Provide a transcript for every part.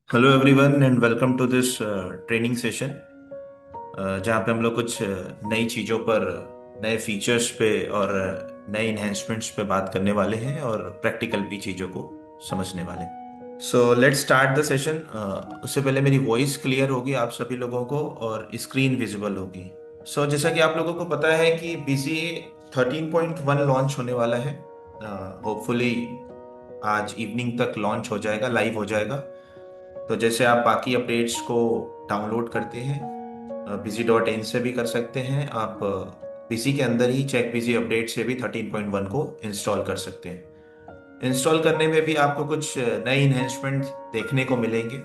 Hello everyone and welcome to this training session जहाँ पे हम लोग कुछ नई चीज़ों पर, नए फीचर्स पे और नए इन्हेंसमेंट्स पे बात करने वाले हैं और प्रैक्टिकल भी चीज़ों को समझने वाले हैं। So let's start the session. उससे पहले मेरी वॉइस क्लियर होगी आप सभी लोगों को और स्क्रीन विजिबल होगी। सो जैसा कि आप लोगों को पता है कि बिजी 13.1 लॉन्च होने वाला है। होपफुली आज इवनिंग तक लॉन्च हो जाएगा, लाइव हो जाएगा। तो जैसे आप बाकी अपडेट्स को डाउनलोड करते हैं busy.in से भी कर सकते हैं आप। बिजी के अंदर ही चेक बिजी अपडेट से भी 13.1 को इंस्टॉल कर सकते हैं। इंस्टॉल करने में भी आपको कुछ नए इन्हेंसमेंट देखने को मिलेंगे।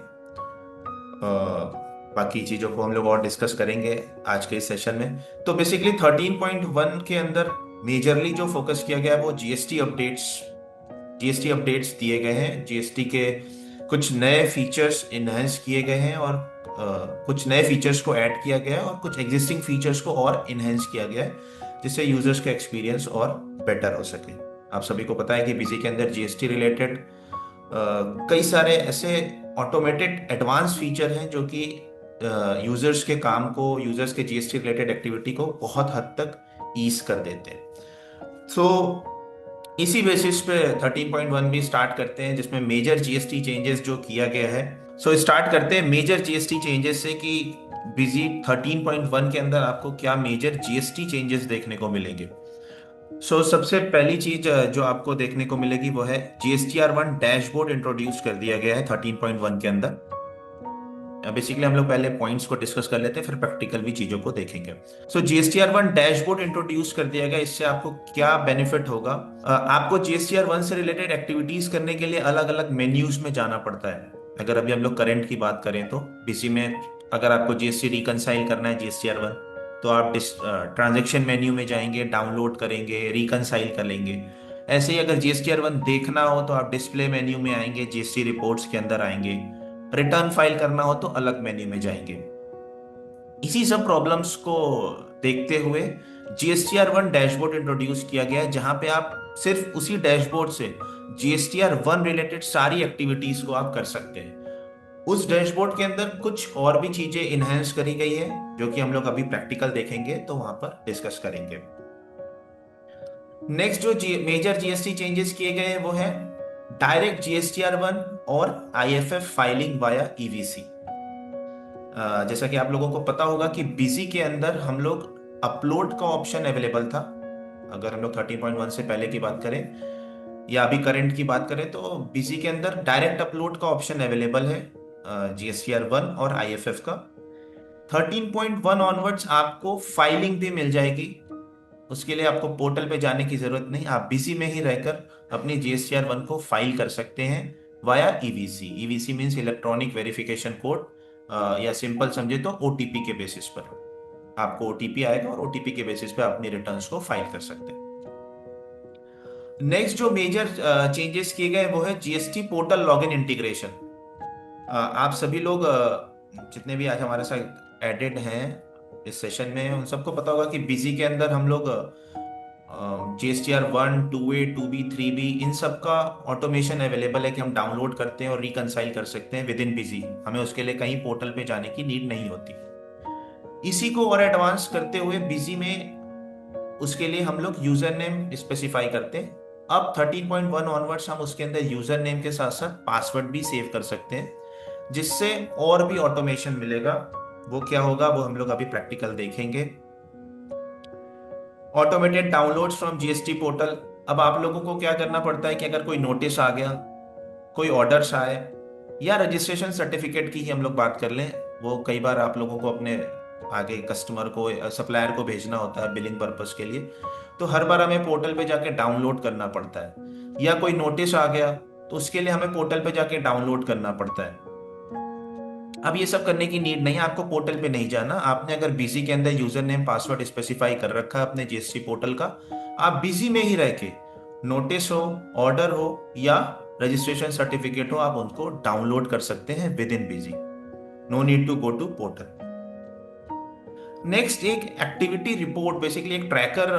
बाकी चीज़ों को हम लोग और डिस्कस करेंगे आज के इस सेशन में। तो बेसिकली 13.1 के अंदर मेजरली जो फोकस किया गया है वो जीएसटी अपडेट्स दिए गए हैं। जीएसटी के कुछ नए फीचर्स इन्हेंस किए गए हैं और कुछ नए फीचर्स को ऐड किया गया है और कुछ एग्जिस्टिंग फीचर्स को और इन्हेंस किया गया है जिससे यूजर्स का एक्सपीरियंस और बेटर हो सके। आप सभी को पता है कि बिजी के अंदर जीएसटी रिलेटेड कई सारे ऐसे ऑटोमेटेड एडवांस फीचर हैं जो कि यूजर्स के काम को, यूजर्स के जीएसटी रिलेटेड एक्टिविटी को बहुत हद तक ईज कर देते हैं। सो इसी बेसिस पे 13.1 भी स्टार्ट करते हैं जिसमें मेजर जीएसटी चेंजेस जो किया गया है। सो स्टार्ट करते हैं मेजर जीएसटी चेंजेस से कि बिजी 13.1 के अंदर आपको क्या मेजर जीएसटी चेंजेस देखने को मिलेंगे। सबसे पहली चीज जो आपको देखने को मिलेगी वो है GSTR1 डैशबोर्ड इंट्रोड्यूस कर दिया गया है 13.1 के अंदर। बेसिकली हम लोग पहले पॉइंट्स को डिस्कस कर लेते हैं, फिर प्रैक्टिकल भी चीजों को देखेंगे। GSTR1 डैशबोर्ड इंट्रोड्यूस कर दिया गया। इससे आपको क्या बेनिफिट होगा? आपको GSTR1 से रिलेटेड एक्टिविटीज करने के लिए अलग अलग मेन्यूज में जाना पड़ता है। अगर अभी हम लोग करंट की बात करें तो बीसी में अगर आपको जीएसटी रिकनसाइल करना है GSTR1 तो आप ट्रांजेक्शन मेन्यू में जाएंगे, डाउनलोड करेंगे, रिकनसाइल कर लेंगे। ऐसे ही अगर GSTR1 देखना हो तो आप डिस्प्ले मेन्यू में आएंगे, जीएसटी रिपोर्ट्स के अंदर आएंगे। रिटर्न फाइल करना हो तो अलग मेन्यू में जाएंगे। इसी सब प्रॉब्लम्स को देखते हुए GSTR1 डैशबोर्ड इंट्रोड्यूस किया गया है जहां पे आप सिर्फ उसी डैशबोर्ड से GSTR1 रिलेटेड सारी एक्टिविटीज को आप कर सकते हैं। उस डैशबोर्ड के अंदर कुछ और भी चीजें इनहेंस करी गई है जो कि हम लोग अभी प्रैक्टिकल देखेंगे तो वहां पर डिस्कस करेंगे। नेक्स्ट जो मेजर जीएसटी चेंजेस किए गए हैं वो है डायरेक्ट GSTR1 और IFF फाइलिंग वाया EVC। जैसा कि आप लोगों को पता होगा कि बिजी के अंदर हम लोग अपलोड का ऑप्शन अवेलेबल था। अगर हम लोग 13.1 से पहले की बात करें या अभी करंट की बात करें तो बिजी के अंदर डायरेक्ट अपलोड का ऑप्शन अवेलेबल है GSTR1 और IFF का। 13.1 ऑनवर्ड्स आपको फाइलिंग भी मिल जाएगी। उसके लिए आपको पोर्टल पे जाने की जरूरत नहीं, आप बिजी में ही रहकर अपनी GSTR1 को फाइल कर सकते हैं via EVC। EVC means electronic verification code, या सिंपल समझे तो OTP के बेसिस पर आपको OTP आएगा और OTP के बेसिस पे अपनी रिटर्न्स को फाइल कर सकते हैं। नेक्स्ट जो मेजर चेंजेस किए गए वो है जीएसटी पोर्टल लॉगिन इंटीग्रेशन। आप सभी लोग जितने भी आज हमारे साथ एडेड हैं इस सेशन में उन सबको पता होगा कि बिजी के अंदर हम लोग GSTR1, 2A, 2B, 3B इन सब का ऑटोमेशन अवेलेबल है कि हम डाउनलोड करते हैं और रिकनसाइल कर सकते हैं विद इन बिजी। हमें उसके लिए कहीं पोर्टल पे जाने की नीड नहीं होती। इसी को और एडवांस करते हुए बिजी में उसके लिए हम लोग यूजर नेम स्पेसिफाई करते हैं। अब 13.1 ऑनवर्ड्स हम उसके अंदर यूजर नेम के साथ साथ पासवर्ड भी सेव कर सकते हैं जिससे और भी ऑटोमेशन मिलेगा। वो क्या होगा वो हम लोग अभी प्रैक्टिकल देखेंगे। Automated downloads from GST portal. अब आप लोगों को क्या करना पड़ता है कि अगर कोई नोटिस आ गया, कोई ऑर्डर्स आए या रजिस्ट्रेशन सर्टिफिकेट की ही हम लोग बात कर लें, वो कई बार आप लोगों को अपने आगे कस्टमर को, सप्लायर को भेजना होता है बिलिंग पर्पस के लिए, तो हर बार हमें पोर्टल पे जाके डाउनलोड करना पड़ता है। या कोई नोटिस आ गया तो उसके लिए हमें पोर्टल पे जाके डाउनलोड करना पड़ता है। अब ये सब करने की नीड नहीं है, आपको पोर्टल पे नहीं जाना। आपने अगर बिजी के अंदर यूजर नेम पासवर्ड स्पेसिफाई कर रखा है अपने जीएसटी पोर्टल का, आप बिजी में ही रह के नोटिस हो, ऑर्डर हो या रजिस्ट्रेशन सर्टिफिकेट हो, आप उनको डाउनलोड कर सकते हैं within Busy. No need to go to portal. Next एक एक्टिविटी रिपोर्ट, बेसिकली एक ट्रैकर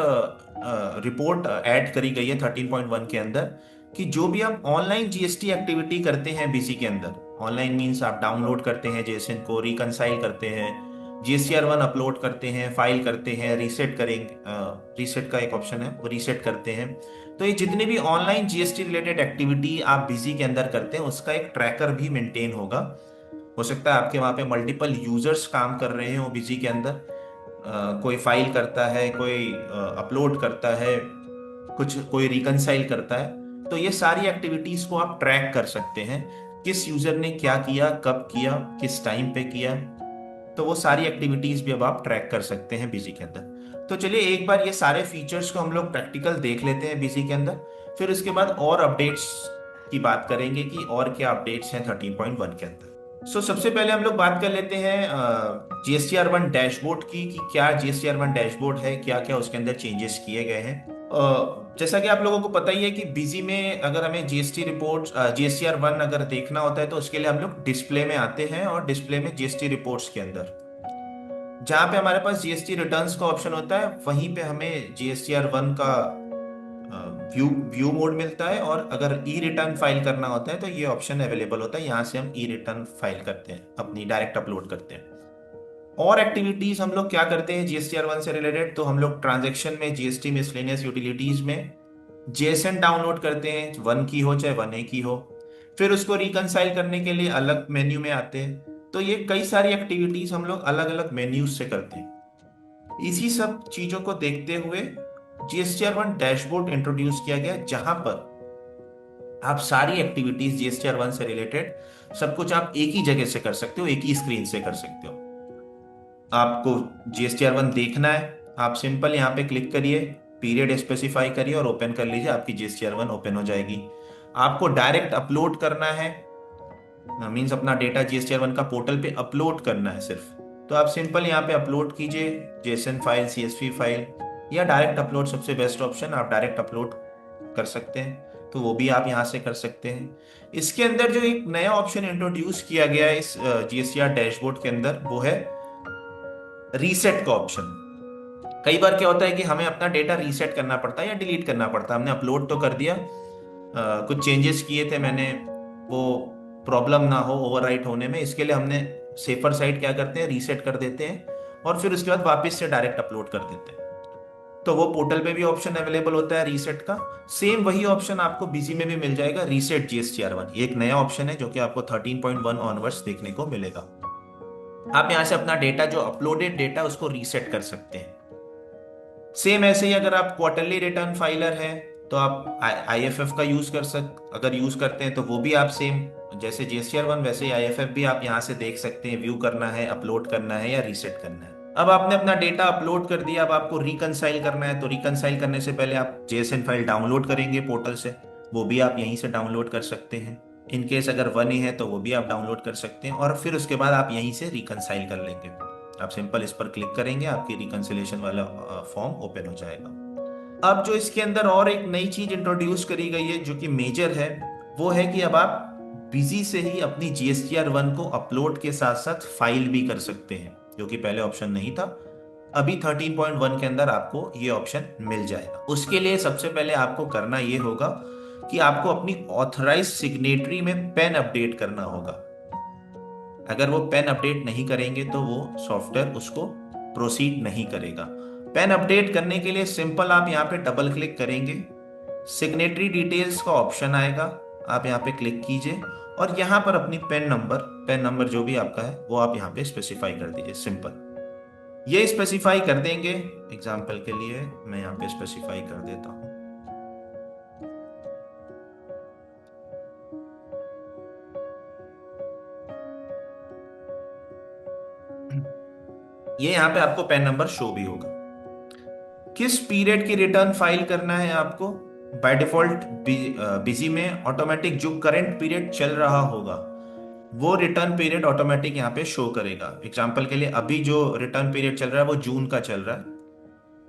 रिपोर्ट ऐड करी गई है 13.1 के अंदर कि जो भी आप ऑनलाइन जीएसटी एक्टिविटी करते हैं बीसी के अंदर, ऑनलाइन मीन्स आप डाउनलोड करते हैं जेसन को, रिकनसाइल करते हैं, GSTR1 अपलोड करते हैं, फाइल करते हैं, रीसेट करेंगे, रीसेट का एक ऑप्शन है वो रीसेट करते हैं। तो ये जितने भी ऑनलाइन जीएसटी रिलेटेड एक्टिविटी आप बिजी के अंदर करते हैं उसका एक ट्रैकर भी मेंटेन होगा। हो सकता है आपके वहाँ पे मल्टीपल यूजर्स काम कर रहे हो बिजी के अंदर, कोई फाइल करता है, कोई अपलोड करता है, कुछ कोई रिकनसाइल करता है। तो ये सारी एक्टिविटीज को आप ट्रैक कर सकते हैं, किस यूजर ने क्या किया, कब किया, किस टाइम पे किया। तो वो सारी एक्टिविटीज भी अब आप ट्रैक कर सकते हैं बिजी के अंदर। तो चलिए एक बार ये सारे फीचर्स को हम लोग प्रैक्टिकल देख लेते हैं बिजी के अंदर, फिर उसके बाद और अपडेट्स की बात करेंगे कि और क्या अपडेट्स हैं 13.1 के अंदर। सबसे पहले हम लोग बात कर लेते हैं GSTR1 डैशबोर्ड की, कि क्या GSTR1 डैशबोर्ड है, क्या क्या उसके अंदर चेंजेस किए गए हैं। जैसा कि आप लोगों को पता ही है कि बिजी में अगर हमें जीएसटी रिपोर्ट्स GSTR1 अगर देखना होता है तो उसके लिए हम लोग डिस्प्ले में आते हैं, और डिस्प्ले में जीएसटी रिपोर्ट्स के अंदर जहां पे हमारे पास जीएसटी रिटर्न्स का ऑप्शन होता है वहीं पे हमें GSTR1 का व्यू व्यू मोड मिलता है, और अगर ई रिटर्न फाइल करना होता है तो ये ऑप्शन अवेलेबल होता है, यहाँ से हम ई रिटर्न फाइल करते हैं, अपनी डायरेक्ट अपलोड करते हैं। और एक्टिविटीज हम लोग क्या करते हैं GSTR1 से रिलेटेड, तो हम लोग ट्रांजैक्शन में जीएसटी मिसलेनियस यूटिलिटीज में जेसन डाउनलोड करते हैं, 1 की हो चाहे 1A की हो, फिर उसको रिकनसाइल करने के लिए अलग मेन्यू में आते हैं। तो ये कई सारी एक्टिविटीज हम लोग अलग अलग मेन्यूज से करते हैं। इसी सब चीजों को देखते हुए GSTR1 डैशबोर्ड इंट्रोड्यूस किया गया, जहां पर आप सारी एक्टिविटीज GSTR1 से रिलेटेड सब कुछ आप एक ही जगह से कर सकते हो, एक ही स्क्रीन से कर सकते हो। आपको GSTR1 देखना है, आप सिंपल यहाँ पे क्लिक करिए, पीरियड स्पेसिफाई करिए और ओपन कर लीजिए, आपकी GSTR1 ओपन हो जाएगी। आपको डायरेक्ट अपलोड करना है, मीन्स अपना डेटा GSTR1 का पोर्टल पे अपलोड करना है सिर्फ, तो आप सिंपल यहाँ पे अपलोड कीजिए, जेसन फाइल, CSV फाइल, या डायरेक्ट अपलोड सबसे बेस्ट ऑप्शन, आप डायरेक्ट अपलोड कर सकते हैं, तो वो भी आप यहाँ से कर सकते हैं। इसके अंदर जो एक नया ऑप्शन इंट्रोड्यूस किया गया है इस GSTR डैशबोर्ड के अंदर, वो है रीसेट का ऑप्शन। कई बार क्या होता है कि हमें अपना डेटा रीसेट करना पड़ता है या डिलीट करना पड़ता है। हमने अपलोड तो कर दिया, कुछ चेंजेस किए थे मैंने, वो प्रॉब्लम ना हो ओवरराइट होने में, इसके लिए हमने सेफर साइड क्या करते हैं, रीसेट कर देते हैं, और फिर उसके बाद वापस से डायरेक्ट अपलोड कर देते हैं। तो वो पोर्टल पे भी ऑप्शन अवेलेबल होता है रीसेट का। सेम वही ऑप्शन आपको बिजी में भी मिल जाएगा, रीसेट GSTR1, एक नया ऑप्शन है जो कि आपको 13.1 ऑनवर्ड्स देखने को मिलेगा। आप यहाँ से अपना डेटा, जो अपलोडेड डेटा, उसको रीसेट कर सकते हैं। सेम ऐसे ही अगर आप क्वार्टरली रिटर्न फाइलर हैं तो आप IFF का अगर यूज करते हैं तो वो भी आप सेम जैसे GSTR1 वैसे ही IFF भी आप यहाँ से देख सकते हैं, व्यू करना है, अपलोड करना है या रीसेट करना है। अब आपने अपना डेटा अपलोड कर दिया, अब आपको रिकनसाइल करना है, तो रिकनसाइल करने से पहले आप JSON फाइल डाउनलोड करेंगे पोर्टल से, वो भी आप यहीं से डाउनलोड कर सकते हैं। इन केस अगर 1A है तो वो भी आप डाउनलोड कर सकते हैं, और फिर उसके बाद आप यहीं से रिकनसाइल कर लेंगे। आप सिंपल इस पर क्लिक करेंगे, आपकी रिकंसिलिएशन वाला फॉर्म ओपन हो जाएगा। अब जो इसके अंदर और एक नई चीज इंट्रोड्यूस करी गई है जो कि मेजर है, वो है कि अब आप बिजी से ही अपनी GSTR1 को अपलोड के साथ साथ फाइल भी कर सकते हैं, जो कि पहले ऑप्शन नहीं था। अभी 13.1 के अंदर आपको ये ऑप्शन मिल जाएगा। उसके लिए सबसे पहले आपको करना ये होगा कि आपको अपनी ऑथराइज सिग्नेटरी में पेन अपडेट करना होगा। अगर वो पेन अपडेट नहीं करेंगे तो वो सॉफ्टवेयर उसको प्रोसीड नहीं करेगा। पेन अपडेट करने के लिए सिंपल आप यहाँ पे डबल क्लिक करेंगे, सिग्नेटरी डिटेल्स का ऑप्शन आएगा, आप यहाँ पे क्लिक कीजिए, और यहाँ पर अपनी पेन नंबर जो भी आपका है वो आप यहाँ पे स्पेसिफाई कर दीजिए। सिंपल ये स्पेसिफाई कर देंगे, एग्जाम्पल के लिए मैं यहाँ पे स्पेसिफाई कर देता हूँ। ये यहाँ पे आपको पेन नंबर शो भी होगा। किस पीरियड की रिटर्न फाइल करना है आपको, बाय डिफॉल्ट बिजी में ऑटोमेटिक जो करंट पीरियड चल रहा होगा वो रिटर्न पीरियड ऑटोमेटिक यहाँ पे शो करेगा। एग्जांपल के लिए अभी जो रिटर्न पीरियड चल रहा है वो जून का चल रहा है,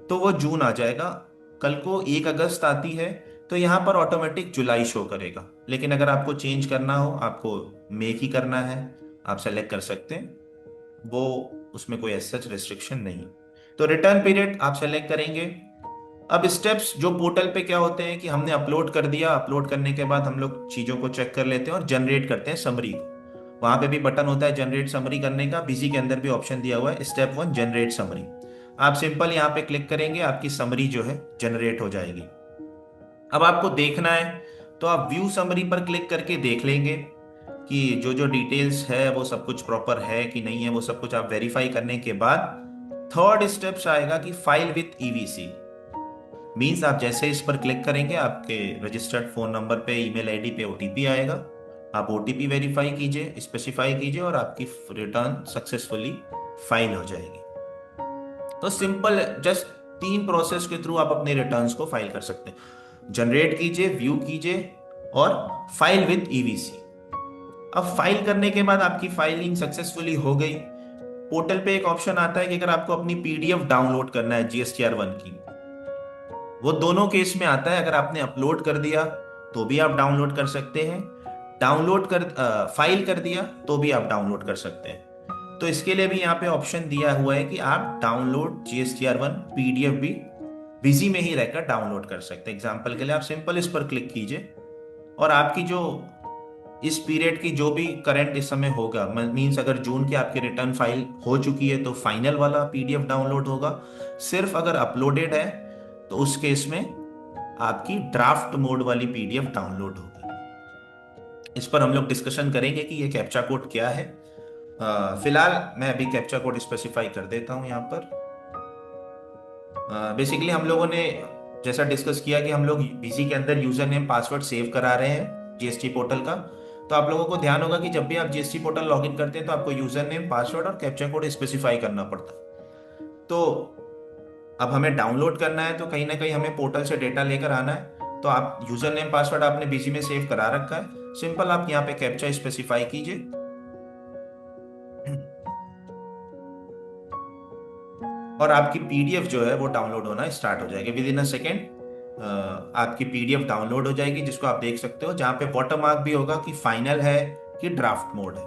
तो वो जून आ जाएगा। कल को 1 अगस्त आती है तो यहाँ पर ऑटोमेटिक जुलाई शो करेगा। लेकिन अगर आपको चेंज करना हो, आपको मई की करना है, आप सेलेक्ट कर सकते हैं, वो उसमें कोई ऐसा रिस्ट्रिक्शन नहीं। तो रिटर्न पीरियड आप सेलेक्ट करेंगे। अब स्टेप्स जो पोर्टल पे क्या होते हैं कि हमने अपलोड कर दिया, अपलोड करने के बाद हम लोग चीजों को चेक कर लेते हैं और जनरेट करते हैं समरी को। वहां पे भी बटन होता है जनरेट समरी करने का, बिजी के अंदर भी ऑप्शन दिया हुआ है स्टेप 1 जनरेट समरी। आप सिंपल यहाँ पे क्लिक करेंगे, आपकी समरी जो है जनरेट हो जाएगी। अब आपको देखना है तो आप व्यू समरी पर क्लिक करके देख लेंगे कि जो जो डिटेल्स है वो सब कुछ प्रॉपर है कि नहीं है, वो सब कुछ आप वेरीफाई करने के बाद थर्ड स्टेप्स आएगा कि फाइल विथ ईवीसी। मीन्स आप जैसे इस पर क्लिक करेंगे आपके रजिस्टर्ड फोन नंबर पे, ईमेल आईडी पे ओटीपी आएगा। आप ओटीपी वेरीफाई कीजिए, स्पेसिफाई कीजिए और आपकी रिटर्न सक्सेसफुली फाइल हो जाएगी। तो सिंपल जस्ट 3 प्रोसेस के थ्रू आप अपने रिटर्न्स को फाइल कर सकते हैं। जनरेट कीजिए, व्यू कीजिए और फाइल विद ईवीसी। अब फाइल करने के बाद आपकी फाइलिंग सक्सेसफुली हो गई। पोर्टल पे एक ऑप्शन आता है कि अगर आपको अपनी पीडीएफ डाउनलोड करना है जीएसटीआर 1 की, वो दोनों केस में आता है। अगर आपने अपलोड कर दिया तो भी आप डाउनलोड कर सकते हैं, फाइल कर दिया तो भी आप डाउनलोड कर सकते हैं। तो इसके लिए भी यहाँ पे ऑप्शन दिया हुआ है कि आप डाउनलोड जीएसटीआर 1 पीडीएफ भी बिजी में ही रहकर डाउनलोड कर सकते हैं। एग्जाम्पल के लिए आप सिंपल इस पर क्लिक कीजिए और आपकी जो इस पीरियड की जो भी करंट इस समय होगा, मीन्स अगर जून की आपकी रिटर्न फाइल हो चुकी है तो फाइनल वाला पीडीएफ डाउनलोड होगा। सिर्फ अगर अपलोडेड है तो उस केस में आपकी ड्राफ्ट मोड वाली पीडीएफ डाउनलोड होगी। इस पर हम लोग डिस्कशन करेंगे कि ये कैप्चा कोड क्या है। फिलहाल मैं अभी कैप्चा कोड स्पेसिफाई कर देता हूं यहाँ पर। बेसिकली हम लोगों ने जैसा डिस्कस किया कि हम लोग बीसी के अंदर यूजर नेम पासवर्ड सेव करा रहे हैं जीएसटी पोर्टल का। तो आप लोगों को ध्यान होगा कि जब भी आप जीएसटी पोर्टल लॉगिन करते हैं तो आपको यूजर नेम, पासवर्ड और कैप्चा कोड स्पेसिफाई करना पड़ता है। तो अब हमें डाउनलोड करना है तो कहीं ना कहीं हमें पोर्टल से डेटा लेकर आना है। तो आप यूजर नेम पासवर्ड आपने बीसी में सेव करा रखा है, सिंपल आप यहाँ पे कैप्चा स्पेसिफाई कीजिए और आपकी पीडीएफ जो है वो डाउनलोड होना स्टार्ट हो जाएगी। विद इन अ सेकेंड आपकी पीडीएफ डाउनलोड हो जाएगी, जिसको आप देख सकते हो, जहां पे बॉटम मार्क भी होगा कि फाइनल है कि ड्राफ्ट मोड है।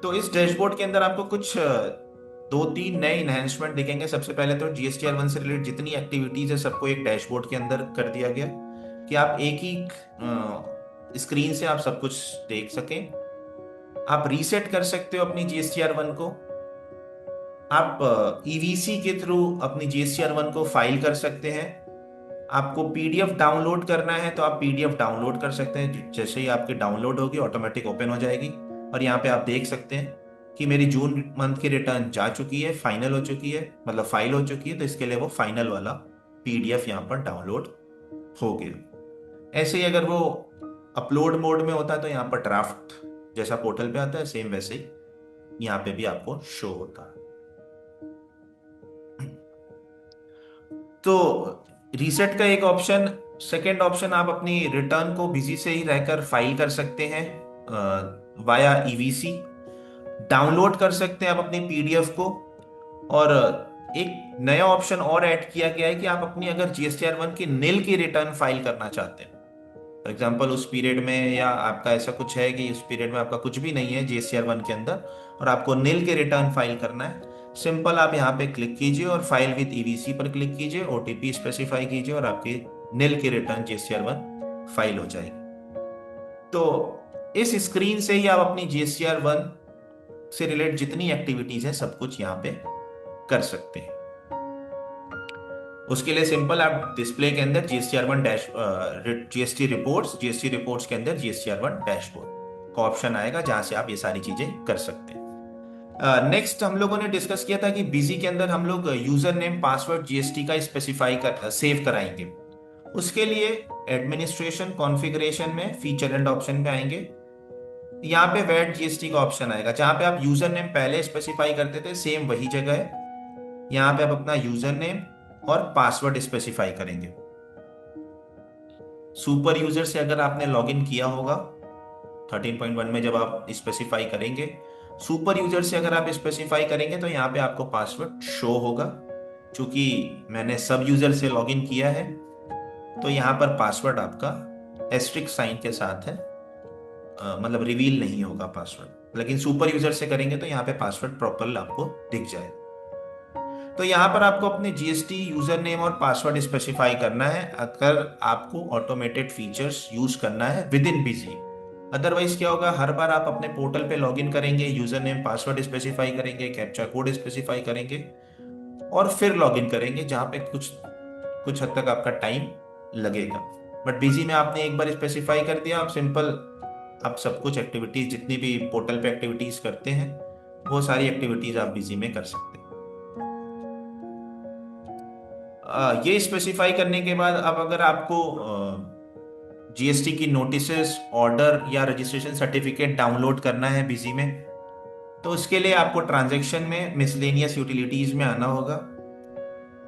तो इस डैशबोर्ड के अंदर आपको कुछ 2-3 नए इनहेंसमेंट दिखेंगे। सबसे पहले तो जीएसटीआर 1 से रिलेटेड जितनी एक्टिविटीज है सबको एक डैशबोर्ड के अंदर कर दिया गया कि आप एक ही स्क्रीन से आप सब कुछ देख सकें। आप रीसेट कर सकते हो अपनी जीएसटीआर 1 को। आप ईवीसी के थ्रू अपनी जीएसटीआर 1 को फाइल कर सकते हैं। आपको पीडीएफ डाउनलोड करना है तो आप पीडीएफ डाउनलोड कर सकते हैं। जैसे ही आपकी डाउनलोड होगी ऑटोमेटिक ओपन हो जाएगी और यहाँ पे आप देख सकते हैं कि मेरी जून मंथ की रिटर्न जा चुकी है, फाइनल हो चुकी है, मतलब फाइल हो चुकी है। तो इसके लिए वो फाइनल वाला पीडीएफ यहाँ पर डाउनलोड हो गया। ऐसे ही अगर वो अपलोड मोड में होता है तो यहाँ पर ड्राफ्ट जैसा पोर्टल पे आता है, सेम वैसे ही यहाँ पे भी आपको शो होता है। तो रीसेट का एक ऑप्शन, सेकेंड ऑप्शन, आप अपनी रिटर्न को बिजी से ही रहकर फाइल कर सकते हैं वाया ईवीसी। डाउनलोड कर सकते हैं आप अपनी पीडीएफ को। और एक नया ऑप्शन और ऐड किया गया है कि आप अपनी अगर जीएसटीआर 1 की नील की रिटर्न फाइल करना चाहते हैं, फॉर एग्जाम्पल उस पीरियड में, या आपका ऐसा कुछ है कि उस पीरियड में आपका कुछ भी नहीं है जीएसटीआर 1 के अंदर और आपको नील की रिटर्न फाइल करना है, सिंपल आप यहाँ पे क्लिक कीजिए और फाइल विद ईवीसी पर क्लिक कीजिए, ओटीपी स्पेसिफाई कीजिए और आपकी नील की रिटर्न जीएसटीआर 1 फाइल हो जाएगी। तो इस स्क्रीन से ही आप अपनी जीएसटीआर 1 से रिलेटेड जितनी एक्टिविटीज है सब कुछ यहाँ पे कर सकते हैं। उसके लिए सिंपल आप डिस्प्ले के अंदर जीएसटीआर 1 जीएसटी रिपोर्ट्स के अंदर जीएसटीआर 1 डैशबोर्ड का ऑप्शन आएगा जहां से आप ये सारी चीजें कर सकते हैं। नेक्स्ट हम लोगों ने डिस्कस किया था कि बिजी के अंदर हम लोग यूजर नेम, पासवर्ड जीएसटी का स्पेसिफाई कर सेव कराएंगे। उसके लिए एडमिनिस्ट्रेशन कॉन्फ़िगरेशन में फीचर एंड ऑप्शन पे आएंगे। यहाँ पे वेट जीएसटी का ऑप्शन आएगा, जहां पे आप यूजर नेम पहले स्पेसिफाई करते थे सेम वही जगह है। यहाँ पे आप अपना यूजर नेम और पासवर्ड स्पेसिफाई करेंगे। सुपर यूजर से अगर आपने लॉगिन किया होगा 13.1 में, जब आप स्पेसिफाई करेंगे, सुपर यूजर से अगर आप स्पेसिफाई करेंगे तो यहाँ पे आपको पासवर्ड शो होगा। चूंकि मैंने सब यूजर से लॉगिन किया है तो यहाँ पर पासवर्ड आपका एस्ट्रिक साइन के साथ है, मतलब रिवील नहीं होगा पासवर्ड। लेकिन सुपर यूजर से करेंगे तो यहाँ पे पासवर्ड प्रॉपर आपको दिख जाए। तो यहाँ पर आपको अपने जीएसटी यूजर नेम और पासवर्ड स्पेसिफाई करना है अगर आपको ऑटोमेटेड फीचर्स यूज करना है विद इन बिजी। अदरवाइज क्या होगा, हर बार आप अपने पोर्टल पे लॉगिन करेंगे, यूजर नेम पासवर्ड स्पेसिफाई करेंगे, कैप्चा कोड स्पेसिफाई करेंगे और फिर लॉगिन करेंगे, जहाँ पे कुछ कुछ हद तक आपका टाइम लगेगा। बट बिजी में आपने एक बार स्पेसिफाई कर दिया, आप सिंपल आप सब कुछ एक्टिविटीज जितनी भी पोर्टल पे एक्टिविटीज करते हैं वो सारी एक्टिविटीज आप बिजी में कर सकते हैं। ये स्पेसिफाई करने के बाद अब अगर आपको जीएसटी की नोटिसेस, ऑर्डर या रजिस्ट्रेशन सर्टिफिकेट डाउनलोड करना है बिजी में, तो उसके लिए आपको ट्रांजैक्शन में मिसलेनियस यूटिलिटीज में आना होगा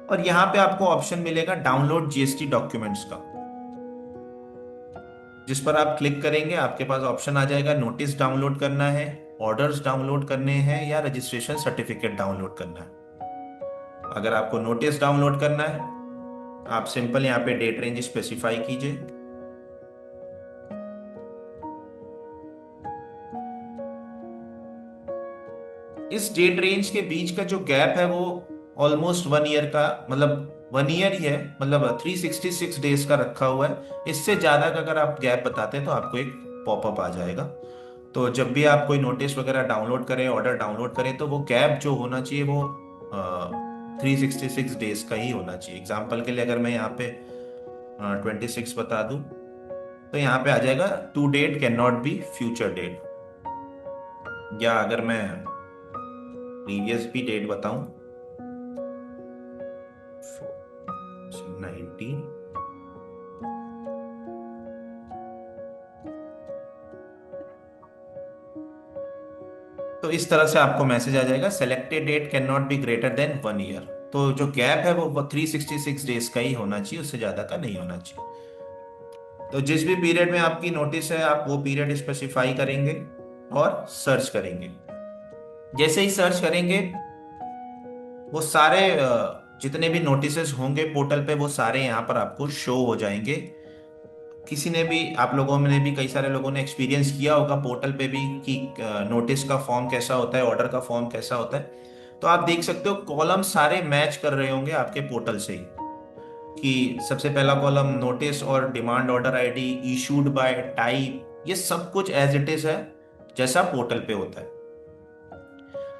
और यहाँ पे आपको ऑप्शन मिलेगा डाउनलोड जीएसटी डॉक्यूमेंट्स का। जिस पर आप क्लिक करेंगे आपके पास ऑप्शन आ जाएगा, नोटिस डाउनलोड करना है, ऑर्डर्स डाउनलोड करने हैं या रजिस्ट्रेशन सर्टिफिकेट डाउनलोड करना है। अगर आपको नोटिस डाउनलोड करना है, आप सिंपल यहाँ पे डेट रेंज स्पेसिफाई कीजिए। इस डेट रेंज के बीच का जो गैप है वो ऑलमोस्ट 1 ईयर का, मतलब 1 ईयर ही है, मतलब 366 डेज का रखा हुआ है। इससे ज्यादा का अगर आप गैप बताते हैं तो आपको एक पॉपअप आ जाएगा। तो जब भी आप कोई नोटिस वगैरह डाउनलोड करें, ऑर्डर डाउनलोड करें, तो वो गैप जो होना चाहिए वो 366 डेज का ही होना चाहिए। एग्जाम्पल के लिए अगर मैं यहाँ पे 26 बता दूं तो यहाँ पे आ जाएगा to date can not be future date, या अगर मैं प्रीवियस भी डेट बताऊं 19, तो इस तरह से आपको मैसेज आ जाएगा, selected date can not be greater than 1 year. तो जो गैप है वो 366 डेज का ही होना चाहिए, उससे ज्यादा का नहीं होना चाहिए। तो जिस भी पीरियड में आपकी नोटिस है आप वो पीरियड स्पेसिफाई करेंगे और सर्च करेंगे। जैसे ही सर्च करेंगे वो सारे जितने भी नोटिसेस होंगे पोर्टल पे वो सारे यहाँ पर आपको शो हो जाएंगे। किसी ने भी, आप लोगों में ने भी, कई सारे लोगों ने एक्सपीरियंस किया होगा पोर्टल पे भी कि नोटिस का फॉर्म कैसा होता है, ऑर्डर का फॉर्म कैसा होता है। तो आप देख सकते हो कॉलम सारे मैच कर रहे होंगे आपके पोर्टल से ही, कि सबसे पहला कॉलम नोटिस और demand order ID, issued by, type, ये सब कुछ एज इट इज है जैसा पोर्टल पे होता है।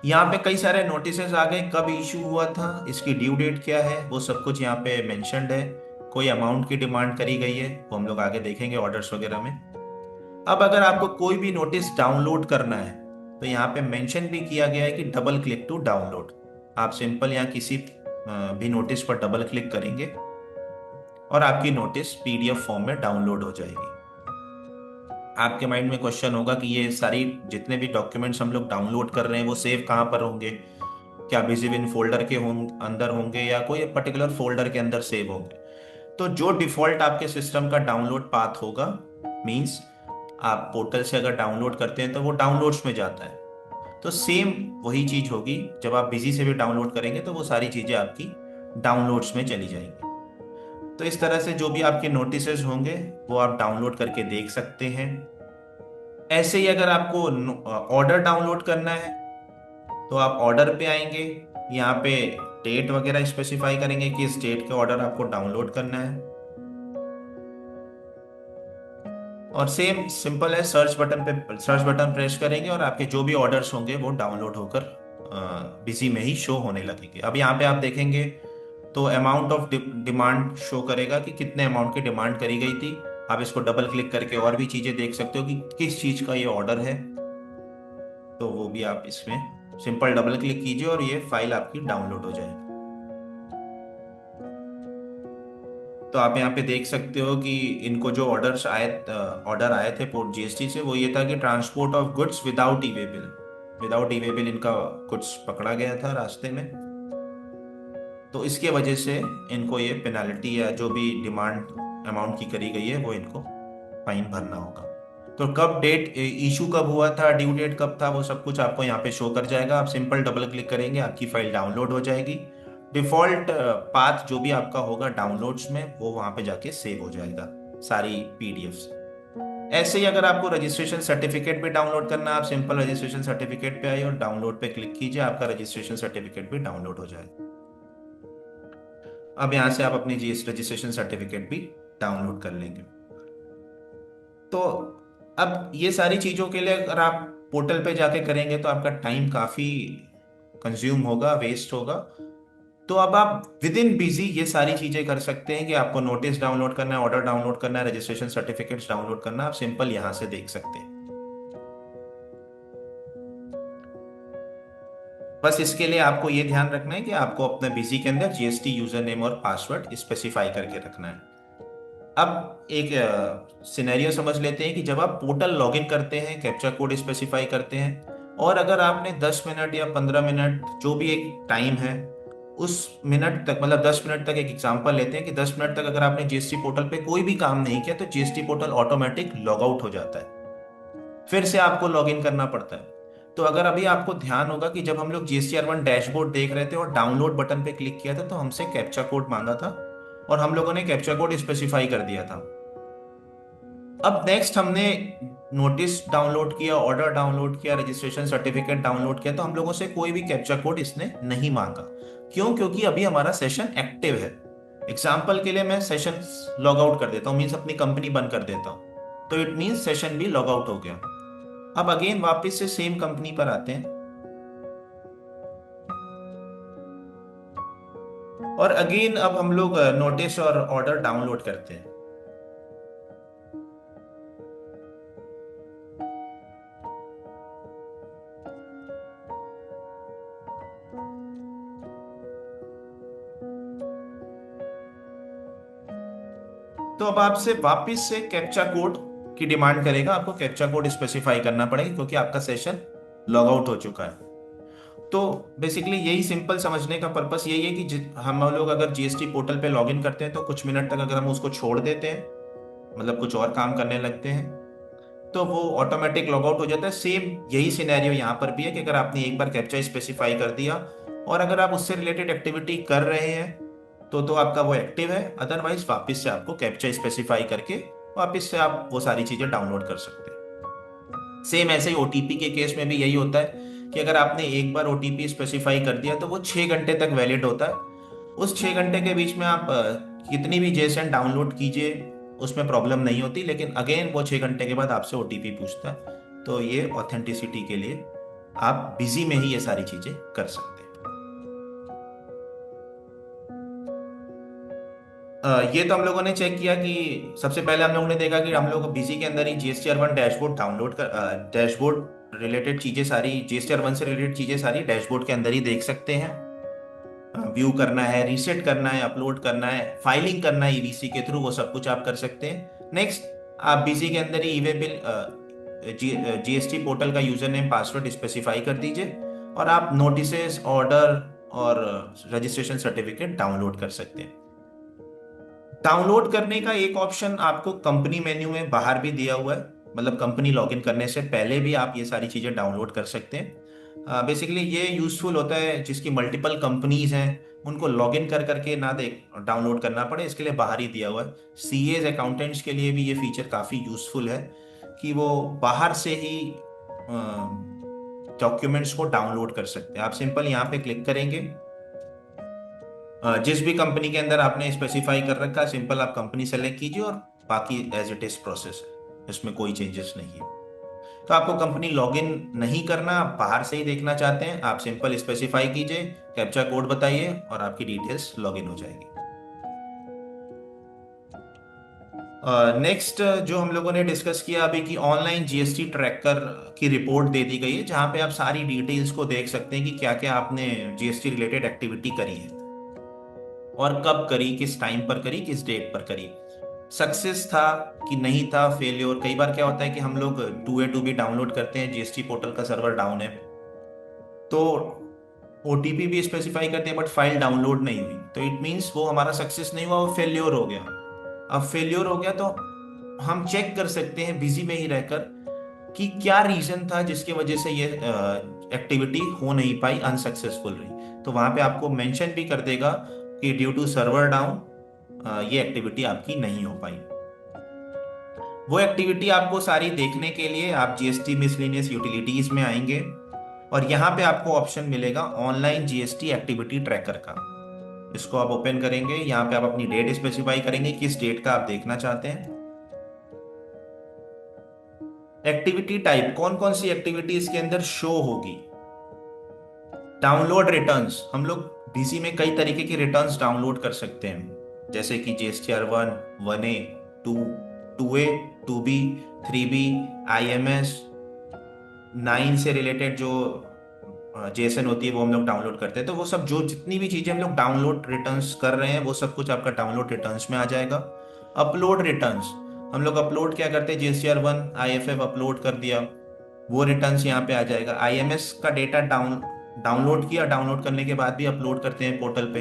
यहाँ पे कई सारे नोटिसेस आ गए, कब इशू हुआ था, इसकी ड्यू डेट क्या है, वो सब कुछ यहाँ पे मेंशन्ड है। कोई अमाउंट की डिमांड करी गई है वो हम लोग आगे देखेंगे ऑर्डर्स वगैरह में। अब अगर आपको कोई भी नोटिस डाउनलोड करना है तो यहाँ पे मेंशन भी किया गया है कि डबल क्लिक टू डाउनलोड। आप सिंपल यहाँ किसी भी नोटिस पर डबल क्लिक करेंगे और आपकी नोटिस पीडीएफ फॉर्म में डाउनलोड हो जाएगी। आपके माइंड में क्वेश्चन होगा कि ये सारी जितने भी डॉक्यूमेंट्स हम लोग डाउनलोड कर रहे हैं वो सेव कहाँ पर होंगे, क्या बिजी इन फोल्डर के अंदर होंगे या कोई पर्टिकुलर फोल्डर के अंदर सेव होंगे। तो जो डिफॉल्ट आपके सिस्टम का डाउनलोड पाथ होगा, मींस आप पोर्टल से अगर डाउनलोड करते हैं तो वो डाउनलोड्स में जाता है, तो सेम वही चीज होगी। जब आप बिजी से भी डाउनलोड करेंगे तो वो सारी चीजें आपकी डाउनलोड्स में चली जाएंगी। तो इस तरह से जो भी आपके नोटिसेस होंगे वो आप डाउनलोड करके देख सकते हैं। ऐसे ही अगर आपको ऑर्डर डाउनलोड करना है तो आप ऑर्डर पे आएंगे, यहाँ पे डेट वगैरह स्पेसिफाई करेंगे कि इस डेट के ऑर्डर आपको डाउनलोड करना है और सेम सिंपल है, सर्च बटन प्रेस करेंगे और आपके जो भी ऑर्डर्स होंगे वो डाउनलोड होकर बिजी में ही शो होने लगेंगे। अब यहाँ पे आप देखेंगे तो अमाउंट ऑफ डिमांड शो करेगा कि कितने अमाउंट की डिमांड करी गई थी। आप इसको डबल क्लिक करके और भी चीजें देख सकते हो कि किस चीज का ये ऑर्डर है, तो वो भी आप इसमें सिंपल डबल क्लिक कीजिए और ये फाइल आपकी डाउनलोड हो जाएगी। तो आप यहाँ पे देख सकते हो कि इनको जो ऑर्डर आए थे पोर्ट जीएसटी से, वो ये था कि transport of goods without E way bill. Without E way bill इनका कुछ पकड़ा गया था रास्ते में, तो इसके वजह से इनको ये पेनाल्टी या जो भी डिमांड अमाउंट की करी गई है वो इनको फाइन भरना होगा। तो कब डेट इशू कब हुआ था, ड्यू डेट कब था, वो सब कुछ आपको यहाँ पे शो कर जाएगा। आप सिंपल डबल क्लिक करेंगे आपकी फाइल डाउनलोड हो जाएगी। डिफॉल्ट पाथ जो भी आपका होगा डाउनलोड्स में वो वहां पे जाके सेव हो जाएगा सारी पीडीएफ्स। ऐसे ही अगर आपको रजिस्ट्रेशन सर्टिफिकेट भी डाउनलोड करना है, आप सिंपल रजिस्ट्रेशन सर्टिफिकेट पे आइए और डाउनलोड पे क्लिक कीजिए, आपका रजिस्ट्रेशन सर्टिफिकेट भी डाउनलोड हो जाएगा। अब यहाँ से आप अपनी जीएस रजिस्ट्रेशन सर्टिफिकेट भी डाउनलोड कर लेंगे। तो अब ये सारी चीज़ों के लिए अगर आप पोर्टल पे जाके करेंगे तो आपका टाइम काफ़ी कंज्यूम होगा, वेस्ट होगा। तो अब आप विद इन बिजी ये सारी चीज़ें कर सकते हैं कि आपको नोटिस डाउनलोड करना है, ऑर्डर डाउनलोड करना है, रजिस्ट्रेशन सर्टिफिकेट्स डाउनलोड करना है, आप सिंपल यहाँ से देख सकते हैं। बस इसके लिए आपको ये ध्यान रखना है कि आपको अपने बिजी के अंदर जीएसटी यूजर नेम और पासवर्ड स्पेसिफाई करके रखना है। अब एक सिनेरियो समझ लेते हैं कि जब आप पोर्टल लॉगिन करते हैं, कैप्चा कोड स्पेसिफाई करते हैं, और अगर आपने 10 मिनट या 15 मिनट जो भी एक टाइम है उस मिनट तक, मतलब 10 मिनट तक, एक एग्जांपल लेते हैं कि 10 मिनट तक अगर आपने जीएसटी पोर्टल पे कोई भी काम नहीं किया तो GST portal automatic log out हो जाता है, फिर से आपको लॉग इन करना पड़ता है। तो अगर अभी आपको ध्यान होगा कि जब हम लोग जीएसटीआर1 डैशबोर्ड देख रहे थे और डाउनलोड बटन पे क्लिक किया था तो हमसे कैप्चा कोड मांगा था और हम लोगों ने कैप्चा कोड स्पेसिफाई कर दिया था। अब नेक्स्ट हमने नोटिस डाउनलोड किया, ऑर्डर डाउनलोड किया, रजिस्ट्रेशन सर्टिफिकेट डाउनलोड किया, तो हम लोगों से कोई भी कैप्चा कोड इसने नहीं मांगा। क्यों? क्योंकि अभी हमारा सेशन एक्टिव है। एग्जाम्पल के लिए मैं सेशन लॉग आउट कर देता हूँ, मीन्स अपनी कंपनी बंद कर देता हूँ, तो इट मीन्स सेशन भी लॉग आउट हो गया। अब अगेन वापस से सेम कंपनी पर आते हैं और अगेन अब हम लोग नोटिस और ऑर्डर डाउनलोड करते हैं। तो अब आपसे वापस से कैप्चा कोड की डिमांड करेगा, आपको कैप्चा कोड स्पेसिफाई करना पड़ेगा क्योंकि आपका सेशन लॉग आउट हो चुका है। तो बेसिकली यही सिंपल समझने का पर्पस यही है कि हम लोग अगर जीएसटी पोर्टल पे लॉगिन करते हैं तो कुछ मिनट तक अगर हम उसको छोड़ देते हैं, मतलब कुछ और काम करने लगते हैं, तो वो ऑटोमेटिक लॉग आउट हो जाता है। सेम यही सिनेरियो यहाँ पर भी है कि अगर आपने एक बार कैप्चा स्पेसिफाई कर दिया और अगर आप उससे रिलेटेड एक्टिविटी कर रहे हैं तो आपका वो एक्टिव है, अदरवाइज वापस से आपको कैप्चा स्पेसिफाई करके वापस से आप वो सारी चीज़ें डाउनलोड कर सकते हैं। सेम ऐसे ही ओटीपी के केस में भी यही होता है कि अगर आपने एक बार ओटीपी स्पेसिफाई कर दिया तो वो 6 घंटे तक वैलिड होता है। उस 6 घंटे के बीच में आप कितनी भी जेसन डाउनलोड कीजिए उसमें प्रॉब्लम नहीं होती, लेकिन अगेन वो 6 घंटे के बाद आपसे ओटीपी पूछता है। तो ये ऑथेंटिसिटी के लिए आप बिजी में ही ये सारी चीजें कर सकते हैं। ये तो हम लोगों ने चेक किया कि सबसे पहले हम लोगों ने देखा कि हम लोग बिजी के अंदर ही जीएसटीआर1 डैशबोर्ड डाउनलोड कर, डैशबोर्ड रिलेटेड चीजें सारी, जीएसटीआर1 से रिलेटेड चीजें सारी डैशबोर्ड के अंदर ही देख सकते हैं। व्यू करना है, रीसेट करना है, अपलोड करना है, फाइलिंग करना है ईवीसी के थ्रू, वो सब कुछ आप कर सकते हैं। नेक्स्ट, आप बिजी के अंदर ही ईवे बिल जीएसटी पोर्टल का यूजर नेम पासवर्ड स्पेसिफाई कर दीजिए और आप नोटिसेस, ऑर्डर और रजिस्ट्रेशन सर्टिफिकेट डाउनलोड कर सकते हैं। डाउनलोड करने का एक ऑप्शन आपको कंपनी मेन्यू में बाहर भी दिया हुआ है, मतलब कंपनी लॉगिन करने से पहले भी आप ये सारी चीजें डाउनलोड कर सकते हैं। बेसिकली ये यूजफुल होता है जिसकी मल्टीपल कंपनीज हैं, उनको लॉगिन कर करके ना देख डाउनलोड करना पड़े, इसके लिए बाहर ही दिया हुआ है। सीएज अकाउंटेंट्स के लिए भी ये फीचर काफ़ी यूजफुल है कि वो बाहर से ही डॉक्यूमेंट्स को डाउनलोड कर सकते हैं। आप सिंपल यहाँ पे क्लिक करेंगे, जिस भी कंपनी के अंदर आपने स्पेसिफाई कर रखा है सिंपल आप कंपनी सेलेक्ट कीजिए और बाकी एज इट इज प्रोसेस है, इसमें कोई चेंजेस नहीं है। तो आपको कंपनी लॉगिन नहीं करना, आप बाहर से ही देखना चाहते हैं, आप सिंपल स्पेसिफाई कीजिए, कैप्चा कोड बताइए और आपकी डिटेल्स लॉगिन हो जाएगी। नेक्स्ट जो हम लोगों ने डिस्कस किया अभी कि ऑनलाइन जीएसटी ट्रैकर की रिपोर्ट दे दी गई है जहां पे आप सारी डिटेल्स को देख सकते हैं कि क्या क्या आपने जीएसटी रिलेटेड एक्टिविटी करी है और कब करी, किस टाइम पर करी, किस डेट पर करी, सक्सेस था कि नहीं था, फेलियर। कई बार क्या होता है कि हम लोग 2A2B डाउनलोड करते हैं, जीएसटी पोर्टल का सर्वर डाउन है तो ओटीपी भी स्पेसिफाई करते हैं बट फाइल डाउनलोड नहीं हुई, तो इट मीन्स वो हमारा सक्सेस नहीं हुआ, वो फेल्योर हो गया। अब फेल्योर हो गया तो हम चेक कर सकते हैं बिजी में ही रहकर कि क्या रीजन था जिसकी वजह से ये एक्टिविटी हो नहीं पाई, अनसक्सेसफुल रही। तो वहां पे आपको मेंशन भी कर देगा कि ड्यू टू सर्वर डाउन ये एक्टिविटी आपकी नहीं हो पाई। वो एक्टिविटी आपको सारी देखने के लिए आप जीएसटी मिसलेनियस यूटिलिटीज में आएंगे और यहाँ पे आपको ऑप्शन मिलेगा ऑनलाइन जीएसटी एक्टिविटी ट्रैकर का। इसको आप ओपन करेंगे, यहाँ पे आप अपनी डेट स्पेसिफाई करेंगे किस डेट का आप देखना चाहते हैं। एक्टिविटी टाइप, कौन कौन सी एक्टिविटी इसके अंदर शो होगी। डाउनलोड रिटर्न्स, हम लोग बीसी में कई तरीके की रिटर्न्स डाउनलोड कर सकते हैं, जैसे कि GSTR 1, 1A, 2, 2A, 2B, 3B, IMS, 9 से रिलेटेड जो जेसन होती है वो हम लोग डाउनलोड करते हैं। तो वो सब जो जितनी भी चीजें हम लोग डाउनलोड रिटर्न्स कर रहे हैं वो सब कुछ आपका डाउनलोड रिटर्न्स में आ जाएगा। अपलोड रिटर्न्स, हम लोग अपलोड क्या करते हैं, जीएसटीआर 1 IFF अपलोड कर दिया, वो रिटर्न्स यहाँ पे आ जाएगा। IMS का डेटा डाउनलोड किया, डाउनलोड करने के बाद भी अपलोड करते हैं पोर्टल पे,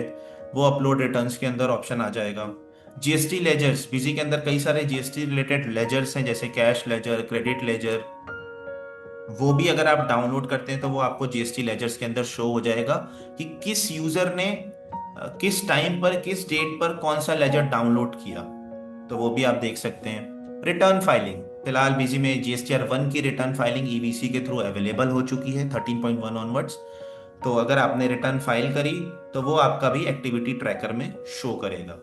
वो अपलोड रिटर्न्स के अंदर ऑप्शन आ जाएगा। जीएसटी लेजर्स, बीसी के अंदर कई सारे जीएसटी रिलेटेड लेजर्स हैं, जैसे कैश लेजर, क्रेडिट लेजर, वो भी अगर आप डाउनलोड करते हैं तो वो आपको जीएसटी लेजर्स के अंदर शो हो जाएगा कि किस यूजर ने किस टाइम पर किस डेट पर कौन सा लेजर डाउनलोड किया, तो वो भी आप देख सकते हैं। रिटर्न फाइलिंग, फिलहाल बीसी में जीएसटीआर 1 की रिटर्न फाइलिंग ईवीसी के थ्रू अवेलेबल हो चुकी है 13.1 ऑनवर्ड्स। तो अगर आपने रिटर्न फाइल करी तो वो आपका भी एक्टिविटी ट्रैकर में शो करेगा।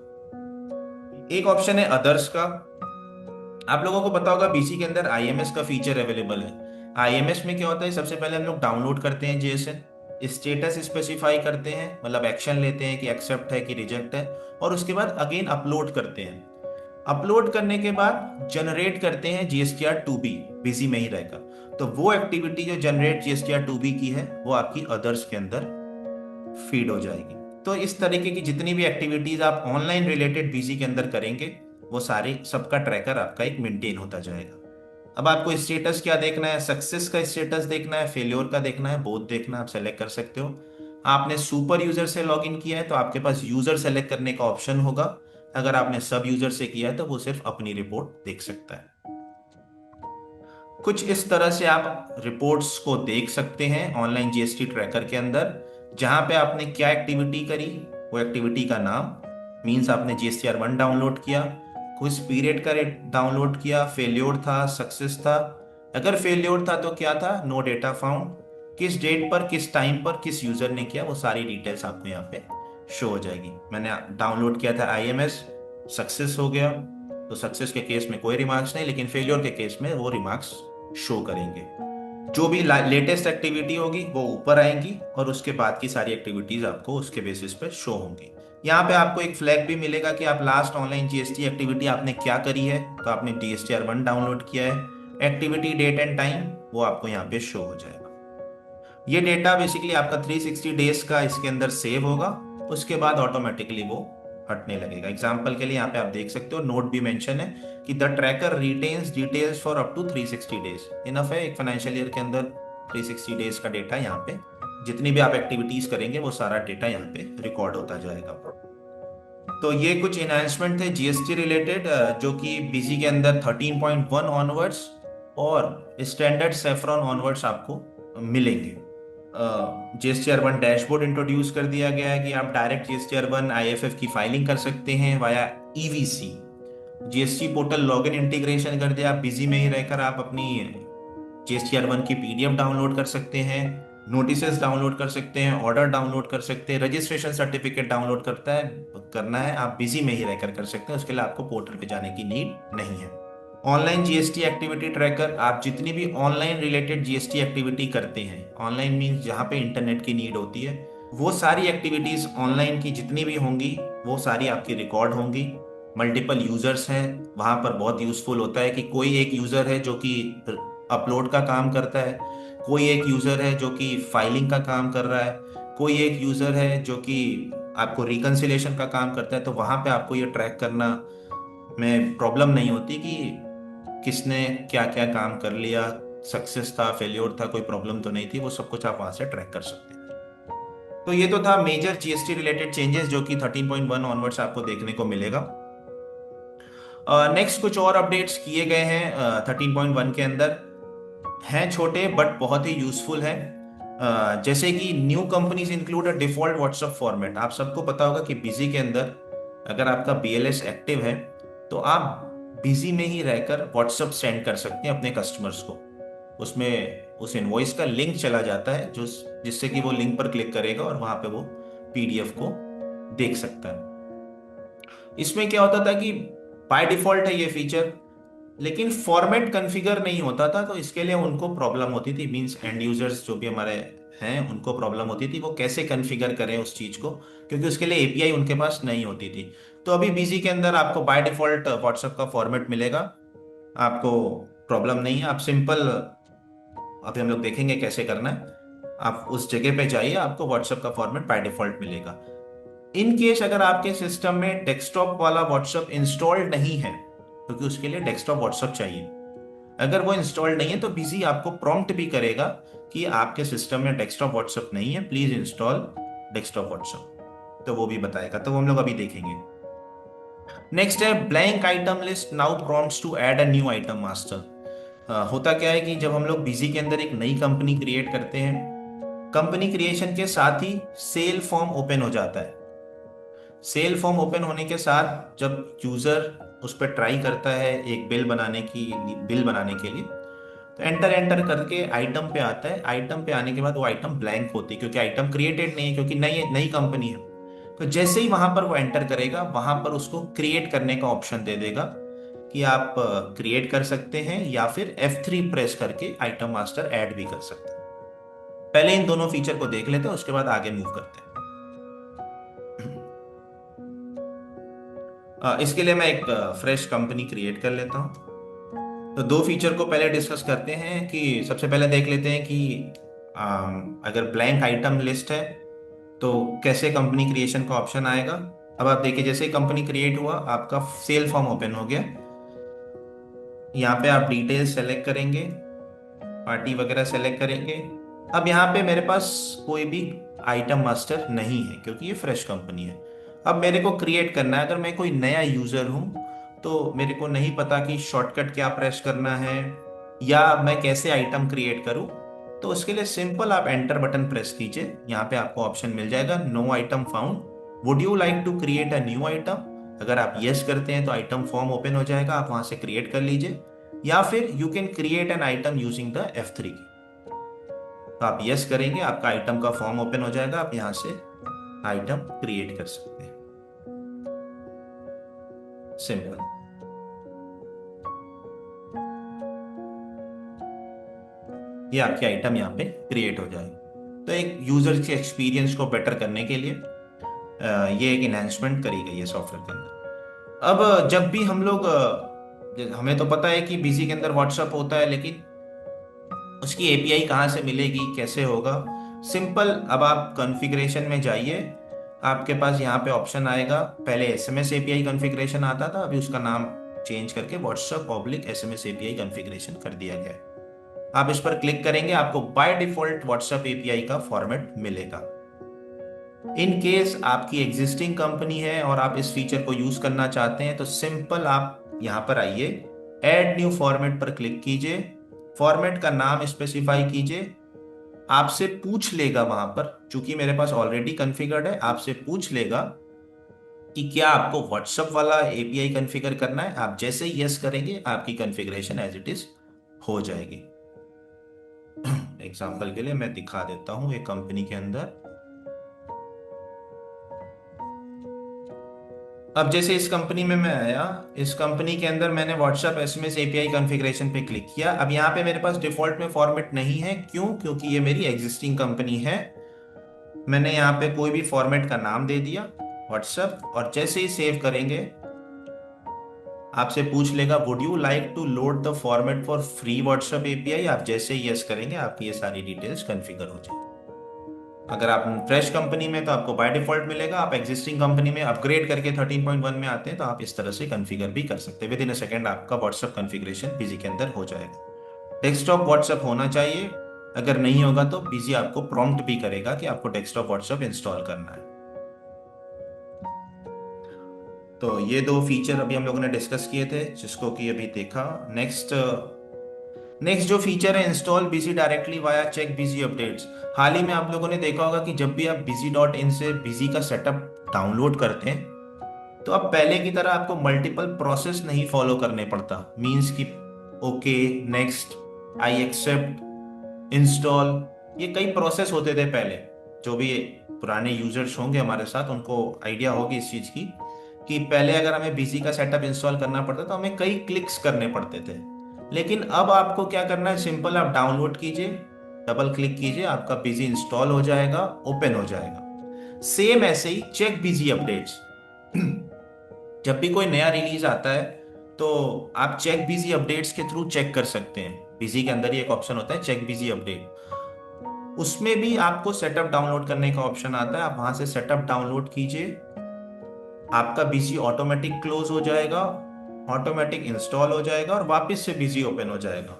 एक ऑप्शन है अदर्स का। आप लोगों को पता होगा बीसी के अंदर आईएमएस का फीचर अवेलेबल है। आईएमएस में क्या होता है, सबसे पहले हम लोग डाउनलोड करते हैं जेएसएन, स्टेटस स्पेसिफाई करते हैं, मतलब एक्शन लेते हैं कि एक्सेप्ट है कि रिजेक्ट है, और उसके बाद अगेन अपलोड करते हैं। अपलोड करने के बाद जनरेट करते हैं जीएसटीआर 2B बीसी में ही रहकर। तो वो एक्टिविटी जो जनरेट जीएसटीआर 2B की है वो आपकी अदर्स के अंदर फीड हो जाएगी। तो इस तरीके की जितनी भी एक्टिविटीज आप ऑनलाइन रिलेटेड बीसी के अंदर करेंगे वो सारे सबका ट्रैकर आपका एक मेंटेन होता जाएगा। अब आपको स्टेटस क्या देखना है, सक्सेस का स्टेटस देखना है, फेल्योर का देखना है, बोथ देखना है, आप सेलेक्ट कर सकते हो। आपने सुपर यूजर से लॉगिन किया है तो आपके पास यूजर सेलेक्ट करने का ऑप्शन होगा। अगर आपने सब यूजर से किया है तो वो सिर्फ अपनी रिपोर्ट देख सकता है। कुछ इस तरह से आप रिपोर्ट्स को देख सकते हैं ऑनलाइन जीएसटी ट्रैकर के अंदर, जहां पे आपने क्या एक्टिविटी करी, वो एक्टिविटी का नाम, मींस आपने जीएसटीआर 1 डाउनलोड किया, कुछ पीरियड का डाउनलोड किया, फेल्योर था, सक्सेस था। अगर फेल्योर था तो क्या था, नो डेटा फाउंड, किस डेट पर, किस टाइम पर, किस यूजर ने किया, वो सारी डिटेल्स आपको यहाँ पे शो हो जाएगी। मैंने डाउनलोड किया था आईएमएस, सक्सेस हो गया, तो सक्सेस के केस में कोई रिमार्क्स नहीं, लेकिन फेलियर के केस में वो रिमार्क्स शो करेंगे। जो भी लेटेस्ट एक्टिविटी होगी वो ऊपर आएंगी और उसके बाद की सारी एक्टिविटीज आपको उसके बेसिस पे शो होंगी। यहाँ पे आपको एक फ्लैग भी मिलेगा कि आप लास्ट ऑनलाइन जीएसटी एक्टिविटी आपने क्या करी है। तो आपने जीएसटीआर 1 डाउनलोड किया है, एक्टिविटी डेट एंड टाइम वो आपको यहाँ पे शो हो जाएगा। ये डेटा बेसिकली आपका 360 डेज का इसके अंदर सेव होगा, उसके बाद ऑटोमेटिकली वो हटने लगेगा। एग्जाम्पल के लिए यहाँ पे आप देख सकते हो, नोट भी मेंशन है कि the tracker retains details for up to 360 days. Enough है, एक फाइनेंशियल ईयर के अंदर 360 डेज का डेटा यहाँ पे जितनी भी आप एक्टिविटीज करेंगे वो सारा डेटा यहाँ पे रिकॉर्ड होता जाएगा। तो ये कुछ इनहेंसमेंट थे जीएसटी रिलेटेड जो कि बीसी के अंदर 13.1 ऑनवर्ड्स और स्टैंडर्ड सेफ्रॉन ऑनवर्ड्स आपको मिलेंगे। जीएसटीआर 1 डैशबोर्ड इंट्रोड्यूस कर दिया गया है कि आप डायरेक्ट जीएसटीआर 1 आईएफएफ की फाइलिंग कर सकते हैं via EVC. GST portal login integration कर दिया, आप बिजी में ही रहकर आप अपनी जीएसटीआर 1 की पीडीएफ डाउनलोड कर सकते हैं, नोटिसेस डाउनलोड कर सकते हैं, ऑर्डर डाउनलोड कर सकते हैं, रजिस्ट्रेशन सर्टिफिकेट डाउनलोड करना है आप बिजी में ही रहकर कर सकते हैं, उसके लिए आपको पोर्टल पे जाने की नीड नहीं है। ऑनलाइन जीएसटी एक्टिविटी ट्रैकर, आप जितनी भी ऑनलाइन रिलेटेड जीएसटी एक्टिविटी करते हैं, ऑनलाइन मीन्स जहाँ पे इंटरनेट की नीड होती है, वो सारी एक्टिविटीज ऑनलाइन की जितनी भी होंगी वो सारी आपकी रिकॉर्ड होंगी। मल्टीपल यूजर्स हैं, वहाँ पर बहुत यूजफुल होता है कि कोई एक यूजर है जो कि अपलोड का काम करता है, कोई एक यूजर है जो कि फाइलिंग का काम कर रहा है, कोई एक यूजर है जो कि आपको रिकंसिलेशन का काम करता है। तो वहाँ पे आपको ये ट्रैक करना में प्रॉब्लम नहीं होती कि किसने क्या क्या काम कर लिया, सक्सेस था, फेलियर था, कोई प्रॉब्लम तो नहीं थी, वो सब कुछ आप वहां से ट्रैक कर सकते हैं। तो ये तो था मेजर जीएसटी रिलेटेड चेंजेस जो कि 13.1 ऑनवर्ड्स आपको देखने को मिलेगा। नेक्स्ट कुछ और अपडेट्स किए गए हैं 13.1 के अंदर, हैं छोटे बट बहुत ही यूजफुल है। जैसे कि new companies include a default WhatsApp format. आप सबको पता होगा कि बिजी के अंदर अगर आपका बीएलएस एक्टिव है तो आप बिजी में ही रहकर व्हाट्सएप सेंड कर सकते हैं अपने कस्टमर्स को। उसमें उस इनवॉइस का लिंक चला जाता है जो जिससे कि वो लिंक पर क्लिक करेगा और वहां पे वो पीडीएफ को देख सकता है। इसमें क्या होता था कि बाय डिफॉल्ट है ये फीचर लेकिन फॉर्मेट कॉन्फ़िगर नहीं होता था, तो इसके लिए उनको प्रॉब्लम होती थी। मींस एंड यूजर्स जो भी हमारे हैं उनको प्रॉब्लम होती थी वो कैसे कॉन्फ़िगर करें उस चीज़ को, क्योंकि उसके लिए एपीआई उनके पास नहीं होती थी। तो अभी बीजी के अंदर आपको बाय डिफॉल्ट व्हाट्सएप का फॉर्मेट मिलेगा, आपको प्रॉब्लम नहीं है। आप सिंपल, अभी हम लोग देखेंगे कैसे करना है। आप उस जगह पे जाइए, आपको व्हाट्सएप का फॉर्मेट बाय डिफॉल्ट मिलेगा। इन केस अगर आपके सिस्टम में डेस्कटॉप वाला व्हाट्सएप इंस्टॉल्ड नहीं है, क्योंकि उसके लिए डेस्कटॉप व्हाट्सएप चाहिए, अगर वो इंस्टॉल्ड नहीं है तो बिजी आपको प्रॉम्प्ट भी करेगा कि आपके सिस्टम में डेस्कटॉप व्हाट्सएप नहीं है, प्लीज इंस्टॉल डेस्कटॉप व्हाट्सएप। तो वो भी बताएगा, तो वो हम लोग अभी देखेंगे। नेक्स्ट है blank item list now prompts to add a new item master. होता क्या है कि जब हम लोग बिजी के अंदर एक नई कंपनी क्रिएट करते हैं, कंपनी क्रिएशन के साथ ही सेल फॉर्म ओपन हो जाता है। सेल फॉर्म ओपन होने के साथ जब यूजर उस पर ट्राई करता है एक बिल बनाने के लिए, तो एंटर एंटर करके आइटम पे आता है। आइटम पे आने के बाद वो आइटम ब्लैंक होती है, क्योंकि आइटम क्रिएटेड नहीं है, क्योंकि नई नई कंपनी है। तो जैसे ही वहां पर वो एंटर करेगा, वहां पर उसको क्रिएट करने का ऑप्शन दे देगा कि आप क्रिएट कर सकते हैं या फिर F3 प्रेस करके आइटम मास्टर ऐड भी कर सकते हैं। पहले इन दोनों फीचर को देख लेते हैं, उसके बाद आगे मूव करते हैं। इसके लिए मैं एक फ्रेश कंपनी क्रिएट कर लेता हूँ। तो दो फीचर को पहले डिस्कस करते हैं। कि सबसे पहले देख लेते हैं कि अगर ब्लैंक आइटम लिस्ट है तो कैसे कंपनी क्रिएशन का ऑप्शन आएगा। अब आप देखिए, जैसे ही कंपनी क्रिएट हुआ, आपका सेल फॉर्म ओपन हो गया। यहाँ पे आप डिटेल्स सेलेक्ट करेंगे, पार्टी वगैरह सेलेक्ट करेंगे। अब यहाँ पे मेरे पास कोई भी आइटम मास्टर नहीं है, क्योंकि ये फ्रेश कंपनी है। अब मेरे को क्रिएट करना है। अगर मैं कोई नया यूजर हूँ तो मेरे को नहीं पता कि शॉर्टकट क्या प्रेस करना है या मैं कैसे आइटम क्रिएट करूँ, तो उसके लिए सिंपल आप एंटर बटन प्रेस कीजिए। यहाँ पे आपको ऑप्शन मिल जाएगा no item found, would you like to create a new item. अगर आप यस करते हैं तो आइटम फॉर्म ओपन हो जाएगा, आप वहां से क्रिएट कर लीजिए। या फिर you can create an item using the F3 की। तो आप यस करेंगे, आपका आइटम का फॉर्म ओपन हो जाएगा, आप यहां से आइटम क्रिएट कर सकते हैं। सिंपल। ये आपके आइटम यहाँ पे क्रिएट हो जाएगा। तो एक यूजर के एक्सपीरियंस को बेटर करने के लिए ये एक इन्हेंसमेंट करी गई है सॉफ्टवेयर के अंदर। अब जब भी हम लोग हमें तो पता है कि बिजी के अंदर व्हाट्सएप होता है, लेकिन उसकी एपीआई कहाँ से मिलेगी, कैसे होगा। सिंपल, अब आप कॉन्फ़िगरेशन में जाइए, आपके पास यहाँ पे ऑप्शन आएगा। पहले एसएमएस एपीआई कॉन्फ़िगरेशन आता था, अभी उसका नाम चेंज करके WhatsApp public SMS API configuration कर दिया गया है। आप इस पर क्लिक करेंगे, आपको बाय डिफॉल्ट व्हाट्सएप एपीआई का फॉर्मेट मिलेगा। इन केस आपकी एग्जिस्टिंग कंपनी है और आप इस फीचर को यूज करना चाहते हैं, तो सिंपल आप यहाँ पर आइए, ऐड न्यू फॉर्मेट पर क्लिक कीजिए, फॉर्मेट का नाम स्पेसिफाई कीजिए। आपसे पूछ लेगा वहां पर, चूंकि मेरे पास ऑलरेडी कॉन्फ़िगर्ड है, आपसे पूछ लेगा कि क्या आपको व्हाट्सएप वाला एपीआई कॉन्फ़िगर करना है। आप जैसे ही यस करेंगे, आपकी कॉन्फ़िगरेशन एज इट इज हो जाएगी। एग्जाम्पल के लिए मैं दिखा देता हूं एक कंपनी के अंदर। अब जैसे इस कंपनी में मैं आया, इस कंपनी के अंदर मैंने व्हाट्सएप एसएमएस एपीआई कॉन्फ़िगरेशन पे क्लिक किया। अब यहाँ पे मेरे पास डिफॉल्ट में फॉर्मेट नहीं है। क्यों? क्योंकि ये मेरी एग्जिस्टिंग कंपनी है। मैंने यहाँ पे कोई भी फॉर्मेट का नाम दे दिया व्हाट्सएप, और जैसे ही सेव करेंगे आपसे पूछ लेगा would you like to load the format for free WhatsApp API. आप जैसे ही यस करेंगे, आपकी ये सारी डिटेल्स कॉन्फ़िगर हो जाएगी। अगर आप फ्रेश कंपनी में तो आपको बाय डिफॉल्ट मिलेगा, आप एग्जिस्टिंग कंपनी में अपग्रेड करके 13.1 में आते हैं तो आप इस तरह से कॉन्फ़िगर भी कर सकते हैं। विद इन अ सेकंड आपका व्हाट्सएप कॉन्फ़िगरेशन बिजी के अंदर हो जाएगा। डेस्कटॉप व्हाट्सएप होना चाहिए, अगर नहीं होगा तो बिजी आपको प्रॉम्प्ट भी करेगा कि आपको डेस्कटॉप व्हाट्सएप इंस्टॉल करना है। तो ये दो फीचर अभी हम लोगों ने डिस्कस किए थे, जिसको कि अभी देखा। नेक्स्ट जो फीचर है, इंस्टॉल बिजी डायरेक्टली वाया चेक बिजी अपडेट्स। हाल ही में आप लोगों ने देखा होगा कि जब भी आप busy.in से बिजी का सेटअप डाउनलोड करते हैं, तो अब पहले की तरह आपको मल्टीपल प्रोसेस नहीं फॉलो करने पड़ता। मींस कि okay, next, I accept, install, ये कई प्रोसेस होते थे पहले। जो भी पुराने यूजर्स होंगे हमारे साथ, उनको आइडिया होगी इस चीज की कि पहले अगर हमें बिजी का सेटअप इंस्टॉल करना पड़ता तो हमें कई क्लिक्स करने पड़ते थे, लेकिन अब आपको क्या करना है, सिंपल आप डाउनलोड कीजिए, डबल क्लिक कीजिए, आपका बिजी इंस्टॉल हो जाएगा, ओपन हो जाएगा। सेम ऐसे ही चेक बिजी अपडेट्स। जब भी कोई नया रिलीज आता है तो आप चेक बिजी अपडेट्स के थ्रू चेक कर सकते हैं। बिजी के अंदर ही एक ऑप्शन होता है चेक बिजी अपडेट, उसमें भी आपको सेटअप डाउनलोड करने का ऑप्शन आता है। आप वहां से सेटअप डाउनलोड कीजिए, आपका बिजी ऑटोमेटिक क्लोज हो जाएगा, ऑटोमेटिक इंस्टॉल हो जाएगा और वापस से बिजी ओपन हो जाएगा।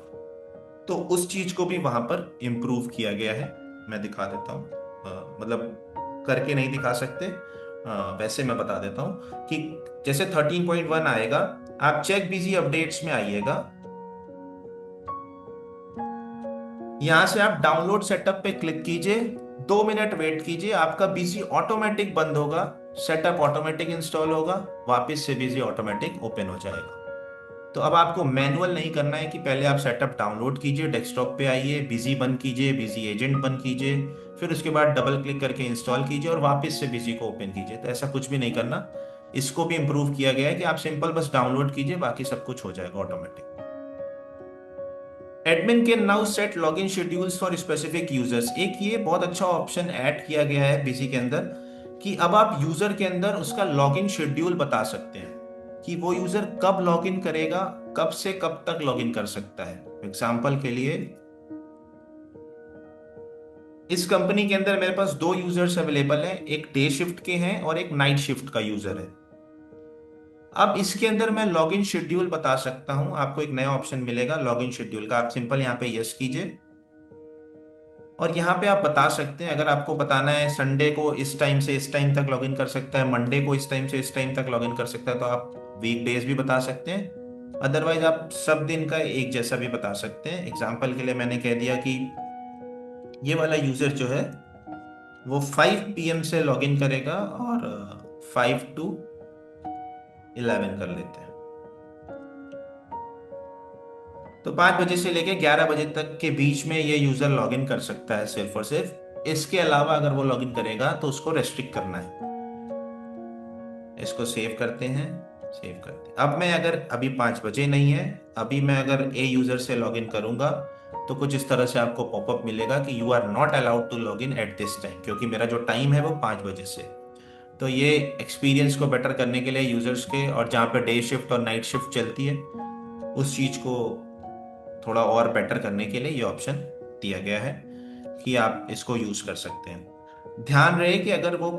तो उस चीज को भी वहां पर इम्प्रूव किया गया है। मैं दिखा देता हूँ, मतलब करके नहीं दिखा सकते, वैसे मैं बता देता हूँ कि जैसे 13.1 आएगा, आप चेक बिजी अपडेट्स में आइएगा, यहां से आप डाउनलोड सेटअप पे क्लिक कीजिए, 2 मिनट वेट कीजिए, आपका बिजी ऑटोमेटिक बंद होगा, सेटअप ऑटोमेटिक इंस्टॉल होगा, वापस से बिजी ऑटोमेटिक ओपन हो जाएगा। तो अब आपको मैनुअल नहीं करना है कि पहले आप सेटअप डाउनलोड कीजिए, डेस्कटॉप पे आइए, बिजी बंद कीजिए, बिजी एजेंट बंद कीजिए, फिर उसके बाद डबल क्लिक करके इंस्टॉल कीजिए और वापस से बिजी को ओपन कीजिए। तो ऐसा कुछ भी नहीं करना। इसको भी इम्प्रूव किया गया है कि आप सिंपल बस डाउनलोड कीजिए, बाकी सब कुछ हो जाएगा automatic. Admin can now set login schedules for specific users. एक ये बहुत अच्छा ऑप्शन ऐड किया गया है बिजी के अंदर कि अब आप यूजर के अंदर उसका लॉगिन शेड्यूल बता सकते हैं कि वो यूजर कब लॉगिन करेगा, कब से कब तक लॉगिन कर सकता है। एग्जाम्पल के लिए, इस कंपनी के अंदर मेरे पास 2 यूजर्स अवेलेबल हैं, एक डे शिफ्ट के हैं और एक नाइट शिफ्ट का यूजर है। अब इसके अंदर मैं लॉगिन शेड्यूल बता सकता हूं, आपको एक नया ऑप्शन मिलेगा लॉगिन शेड्यूल का। आप सिंपल यहाँ पे यस कीजिए और यहाँ पे आप बता सकते हैं, अगर आपको बताना है संडे को इस टाइम से इस टाइम तक लॉगिन कर सकता है, मंडे को इस टाइम से इस टाइम तक लॉगिन कर सकता है, तो आप वीक डेज भी बता सकते हैं। अदरवाइज आप सब दिन का एक जैसा भी बता सकते हैं। एग्जाम्पल के लिए मैंने कह दिया कि ये वाला यूजर जो है वो 5 PM से लॉगिन करेगा और 5 to 11 कर लेते हैं। तो 5 बजे से लेके 11 बजे तक के बीच में ये यूजर लॉगिन कर सकता है सिर्फ और सिर्फ। इसके अलावा अगर वो लॉगिन करेगा तो उसको रेस्ट्रिक्ट करना है। इसको सेव करते हैं, सेव करते हैं। अब मैं अगर अभी 5 बजे नहीं है, अभी मैं अगर ए यूजर से लॉगिन करूंगा तो कुछ इस तरह से आपको पॉपअप मिलेगा कि you are not allowed to log in at this time, क्योंकि मेरा जो टाइम है वो 5 बजे से। तो ये एक्सपीरियंस को बेटर करने के लिए यूजर्स के, और जहाँ पे डे शिफ्ट और नाइट शिफ्ट चलती है उस चीज को थोड़ा और बेटर करने के लिए ये ऑप्शन दिया गया है कि आप इसको यूज कर सकते हैं। ध्यान रहे कि अगर वो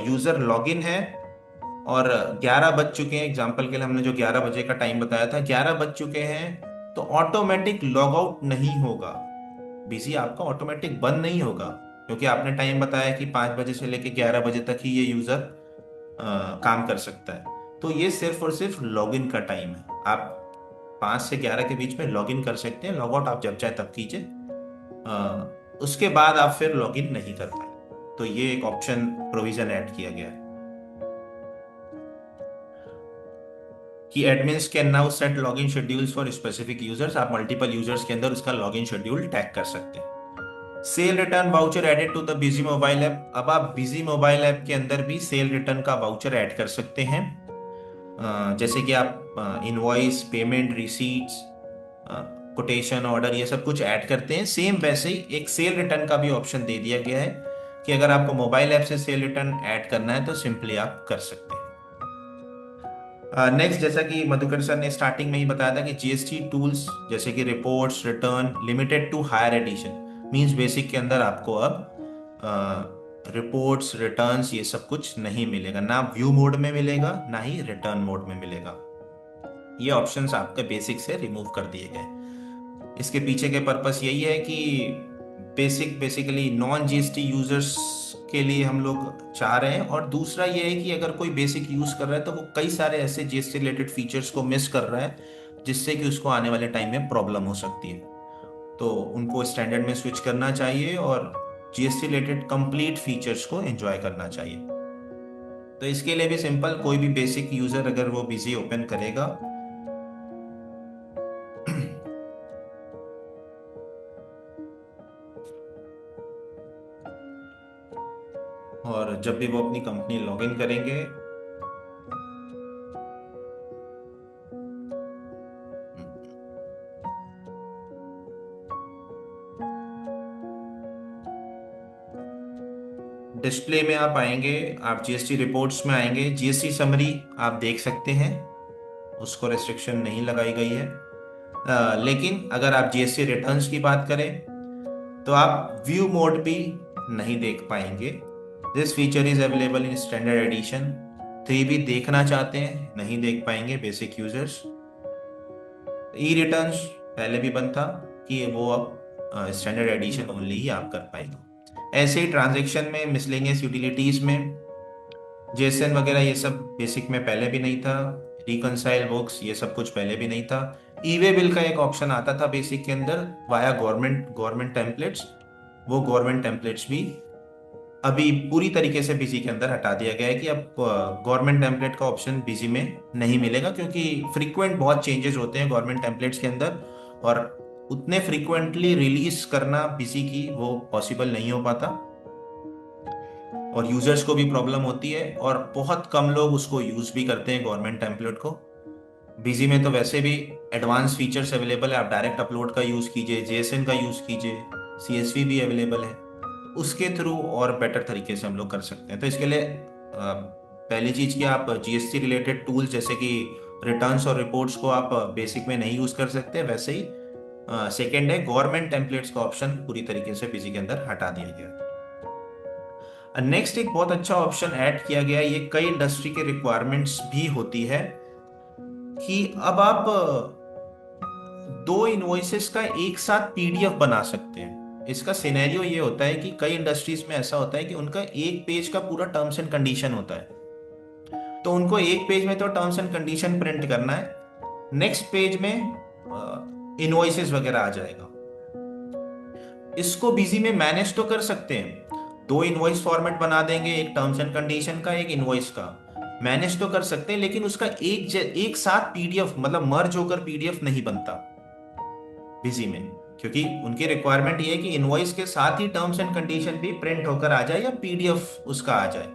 यूजर लॉगिन है और 11 बज चुके हैं, एग्जाम्पल के लिए हमने जो 11 बजे का टाइम बताया था, 11 बज चुके हैं, तो ऑटोमेटिक लॉग आउट नहीं होगा, बिजी आपका ऑटोमेटिक बंद नहीं होगा, क्योंकि आपने टाइम बताया कि 5 बजे से लेके 11 बजे तक ही ये यूजर काम कर सकता है। तो ये सिर्फ और सिर्फ लॉगिन का टाइम है। आप 5 से 11 के बीच में लॉगिन कर सकते हैं, लॉग आउट आप जब चाहे तब कीजिए, उसके बाद आप फिर लॉगिन नहीं कर पाए। तो ये एक ऑप्शन प्रोविजन ऐड किया गया है कि admins can now set login schedules for specific users. आप मल्टीपल यूजर्स के अंदर उसका लॉगिन शेड्यूल टैग कर सकते हैं। Sale return voucher added to the Busy mobile app. अब आप बिजी मोबाइल ऐप के अंदर भी सेल रिटर्न का वाउचर ऐड कर सकते हैं। जैसे कि आप invoice, payment, receipts, quotation, order, ये सब कुछ ऐड करते हैं, सेम वैसे ही एक सेल रिटर्न का भी ऑप्शन दे दिया गया है कि अगर आपको मोबाइल ऐप से सेल रिटर्न ऐड करना है तो सिंपली आप कर सकते हैं। नेक्स्ट, जैसा कि मधुकर सर ने स्टार्टिंग में ही बताया था कि जीएसटी टूल्स जैसे कि reports, return limited to higher edition, means basic के अंदर आपको अब रिपोर्ट्स, रिटर्न्स ये सब कुछ नहीं मिलेगा, ना व्यू मोड में मिलेगा ना ही रिटर्न मोड में मिलेगा। ये ऑप्शंस आपके बेसिक से रिमूव कर दिए गए। इसके पीछे के पर्पस यही है कि बेसिकली नॉन जीएसटी यूजर्स के लिए हम लोग चाह रहे हैं, और दूसरा ये है कि अगर कोई बेसिक यूज कर रहा है तो वो कई सारे ऐसे जीएसटी रिलेटेड फीचर्स को मिस कर रहा है जिससे कि उसको आने वाले टाइम में प्रॉब्लम हो सकती है। तो उनको स्टैंडर्ड में स्विच करना चाहिए और जीएसटी रिलेटेड कंप्लीट फीचर्स को एंजॉय करना चाहिए। तो इसके लिए भी सिंपल, कोई भी बेसिक यूजर अगर वो बिजी ओपन करेगा और जब भी वो अपनी कंपनी लॉगिन करेंगे डिस्प्ले में आप आएंगे, आप जीएसटी रिपोर्ट्स में आएंगे, जीएसटी समरी आप देख सकते हैं, उसको रेस्ट्रिक्शन नहीं लगाई गई है। लेकिन अगर आप जीएसटी रिटर्न्स की बात करें तो आप व्यू मोड भी नहीं देख पाएंगे। This feature is available in standard addition. 3 भी देखना चाहते हैं, नहीं देख पाएंगे बेसिक यूजर्स। ई रिटर्न्स पहले भी बंद था कि वो अब स्टैंडर्ड एडिशन ओनली ही आप कर पाएंगे। ऐसे ही ट्रांजैक्शन में, मिसलेनियस यूटिलिटीज में जेसन वगैरह ये सब बेसिक में पहले भी नहीं था। रिकंसाइल बुक्स ये सब कुछ पहले भी नहीं था। ई वे बिल का एक ऑप्शन आता था बेसिक के अंदर वाया गवर्नमेंट टेम्पलेट्स, वो गवर्नमेंट टेम्पलेट्स भी अभी पूरी तरीके से बीजी के अंदर हटा दिया गया है कि अब गवर्नमेंट टेम्पलेट का ऑप्शन बीजी में नहीं मिलेगा, क्योंकि फ्रीक्वेंट बहुत चेंजेस होते हैं गवर्नमेंट टेम्पलेट्स के अंदर और उतने फ्रीक्वेंटली रिलीज करना बीजी की वो पॉसिबल नहीं हो पाता और यूजर्स को भी प्रॉब्लम होती है और बहुत कम लोग उसको यूज भी करते हैं गवर्नमेंट टेम्पलेट को। बीजी में तो वैसे भी एडवांस फीचर्स अवेलेबल है, आप डायरेक्ट अपलोड का यूज कीजिए, जेएसएन का यूज कीजिए, सीएसवी भी अवेलेबल है, उसके थ्रू और बेटर तरीके से हम लोग कर सकते हैं। तो इसके लिए पहली चीज कि आप जीएसटी रिलेटेड टूल्स जैसे कि रिटर्न्स और रिपोर्ट्स को आप बेसिक में नहीं यूज कर सकते। वैसे ही सेकेंड है गवर्नमेंट टेम्पलेट्स का ऑप्शन पूरी तरीके से बीजी के अंदर हटा दिया गया। नेक्स्ट एक बहुत अच्छा ऑप्शन ऐड किया गया, ये कई इंडस्ट्री के रिक्वायरमेंट्स भी होती है कि अब आप 2 इनवॉइसेस का एक साथ पीडीएफ बना सकते हैं। इसका सिनेरियो ये होता है कि कई इंडस्ट्रीज में ऐसा होता है कि उनका एक पेज का पूरा टर्म्स एंड कंडीशन होता है, तो उनको एक पेज में तो टर्म्स एंड कंडीशन प्रिंट करना है, नेक्स्ट पेज में इनवॉइसेस वगैरह आ जाएगा। इसको बीजी में मैनेज तो कर सकते हैं, 2 इनवॉइस फॉर्मेट बना देंगे, एक टर्म्स एंड कंडीशन का, एक इनवॉइस का, मैनेज तो कर सकते हैं, लेकिन उसका एक साथ पीडीएफ मतलब मर्ज होकर पीडीएफ नहीं बनता बीजी में, क्योंकि उनकी रिक्वायरमेंट ये है कि इनवॉइस के साथ ही टर्म्स एंड कंडीशन भी प्रिंट होकर आ जाए या पीडीएफ उसका आ जाए।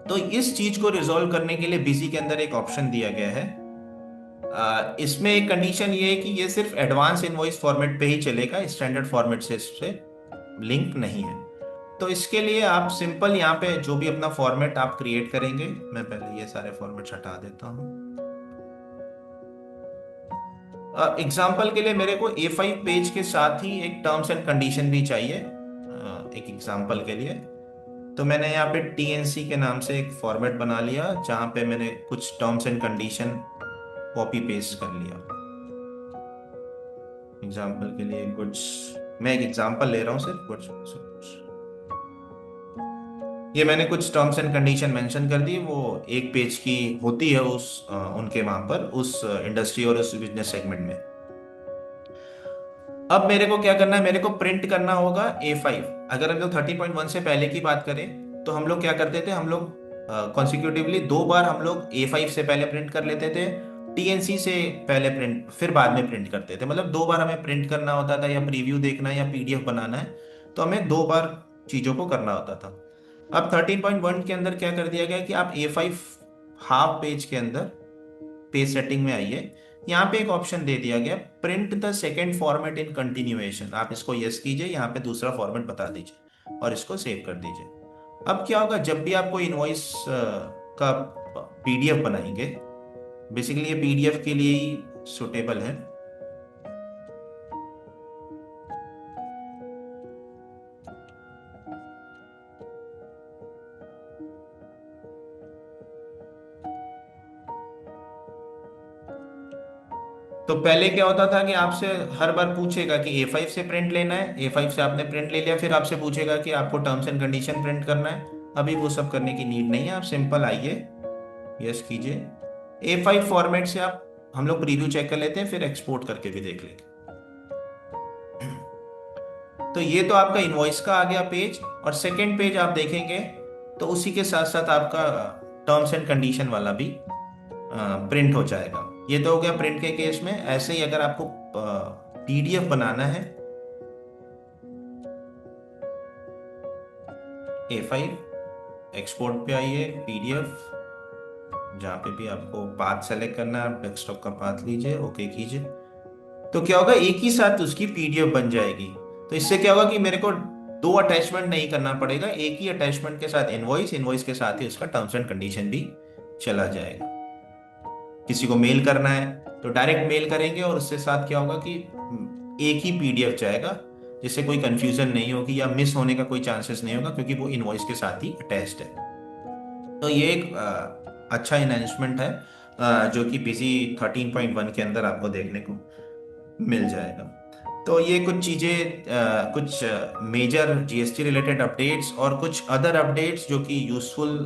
तो इस चीज को रिजॉल्व करने के लिए बीजी के अंदर एक ऑप्शन दिया गया है। इसमें एक कंडीशन ये है कि ये सिर्फ एडवांस इनवॉइस फॉर्मेट पे ही चलेगा, स्टैंडर्ड फॉर्मेट से लिंक नहीं है। तो इसके लिए आप सिंपल यहाँ पे जो भी अपना फॉर्मेट आप क्रिएट करेंगे, मैं पहले ये सारे फॉर्मेट्स हटा देता हूँ। एग्जाम्पल के लिए मेरे को A5 पेज के साथ ही एक टर्म्स एंड कंडीशन भी चाहिए एक एग्जाम्पल के लिए। तो मैंने यहाँ पे TNC के नाम से एक फॉर्मेट बना लिया जहाँ पे मैंने कुछ terms and condition copy paste कर लिया। एग्जाम्पल के लिए कुछ, मैं एक एग्जाम्पल ले रहा हूँ सिर्फ कुछ ये मैंने कुछ टर्म्स एंड कंडीशन मेंशन कर दी, वो एक पेज की होती है उस उनके वहां पर उस इंडस्ट्री और उस बिजनेस सेगमेंट में। अब मेरे को क्या करना है, मेरे को प्रिंट करना होगा A5। अगर हम लोग 13.1 से पहले की बात करें तो हम लोग क्या करते थे, हम लोग कॉन्सिक्यूटिवली 2 बार हम लोग A5 से पहले प्रिंट कर लेते थे, TNC से पहले प्रिंट फिर बाद में प्रिंट करते थे। मतलब 2 बार हमें प्रिंट करना होता था, या प्रीव्यू देखना है या पीडीएफ बनाना है, तो हमें 2 बार चीजों को करना होता था। अब 13.1 के अंदर क्या कर दिया गया कि आप A5 हाफ पेज के अंदर पेज सेटिंग में आइए, यहाँ पे एक ऑप्शन दे दिया गया print the second format in continuation. आप इसको यस कीजिए, यहाँ पे दूसरा फॉर्मेट बता दीजिए और इसको सेव कर दीजिए। अब क्या होगा, जब भी आपको इनवॉइस का पीडीएफ बनाएंगे, बेसिकली ये पीडीएफ के लिए ही सुटेबल है, तो पहले क्या होता था कि आपसे हर बार पूछेगा कि A5 से प्रिंट लेना है, A5 से आपने प्रिंट ले लिया, फिर आपसे पूछेगा कि आपको टर्म्स एंड कंडीशन प्रिंट करना है। अभी वो सब करने की नीड नहीं है, आप सिंपल आइए, यस कीजिए। A5 फॉर्मेट से आप हम लोग प्रीव्यू चेक कर लेते हैं, फिर एक्सपोर्ट करके भी देख लेंगे। तो ये तो आपका इनवॉइस का आ गया पेज, और सेकेंड पेज आप देखेंगे तो उसी के साथ साथ आपका टर्म्स एंड कंडीशन वाला भी प्रिंट हो जाएगा। ये तो हो गया प्रिंट के केस में। ऐसे ही अगर आपको पीडीएफ बनाना है, A5 एक्सपोर्ट पे आइए, पीडीएफ, जहां पे भी आपको पाथ सेलेक्ट करना है, आप डेस्कटॉप का पाथ लीजिए, ओके कीजिए। तो क्या होगा, एक ही साथ उसकी पीडीएफ बन जाएगी। तो इससे क्या होगा कि मेरे को दो अटैचमेंट नहीं करना पड़ेगा, एक ही अटैचमेंट के साथ इनवॉइस, इनवॉइस के साथ ही उसका टर्म्स एंड कंडीशन भी चला जाएगा। किसी को मेल करना है तो डायरेक्ट मेल करेंगे और उसके साथ क्या होगा कि एक ही पीडीएफ जाएगा, जिससे कोई कंफ्यूजन नहीं होगी या मिस होने का कोई चांसेस नहीं होगा, क्योंकि वो इनवॉइस के साथ ही अटैच्ड है। तो ये एक अच्छा इन्हेंसमेंट है जो कि पीसी 13.1 के अंदर आपको देखने को मिल जाएगा। तो ये कुछ चीज़ें, कुछ मेजर जीएसटी रिलेटेड अपडेट्स और कुछ अदर अपडेट्स जो कि यूजफुल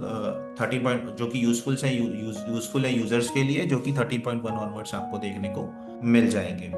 13 जो कि यूजफुल है यूजर्स के लिए, जो कि 13.1 ऑनवर्ड्स आपको देखने को मिल जाएंगे।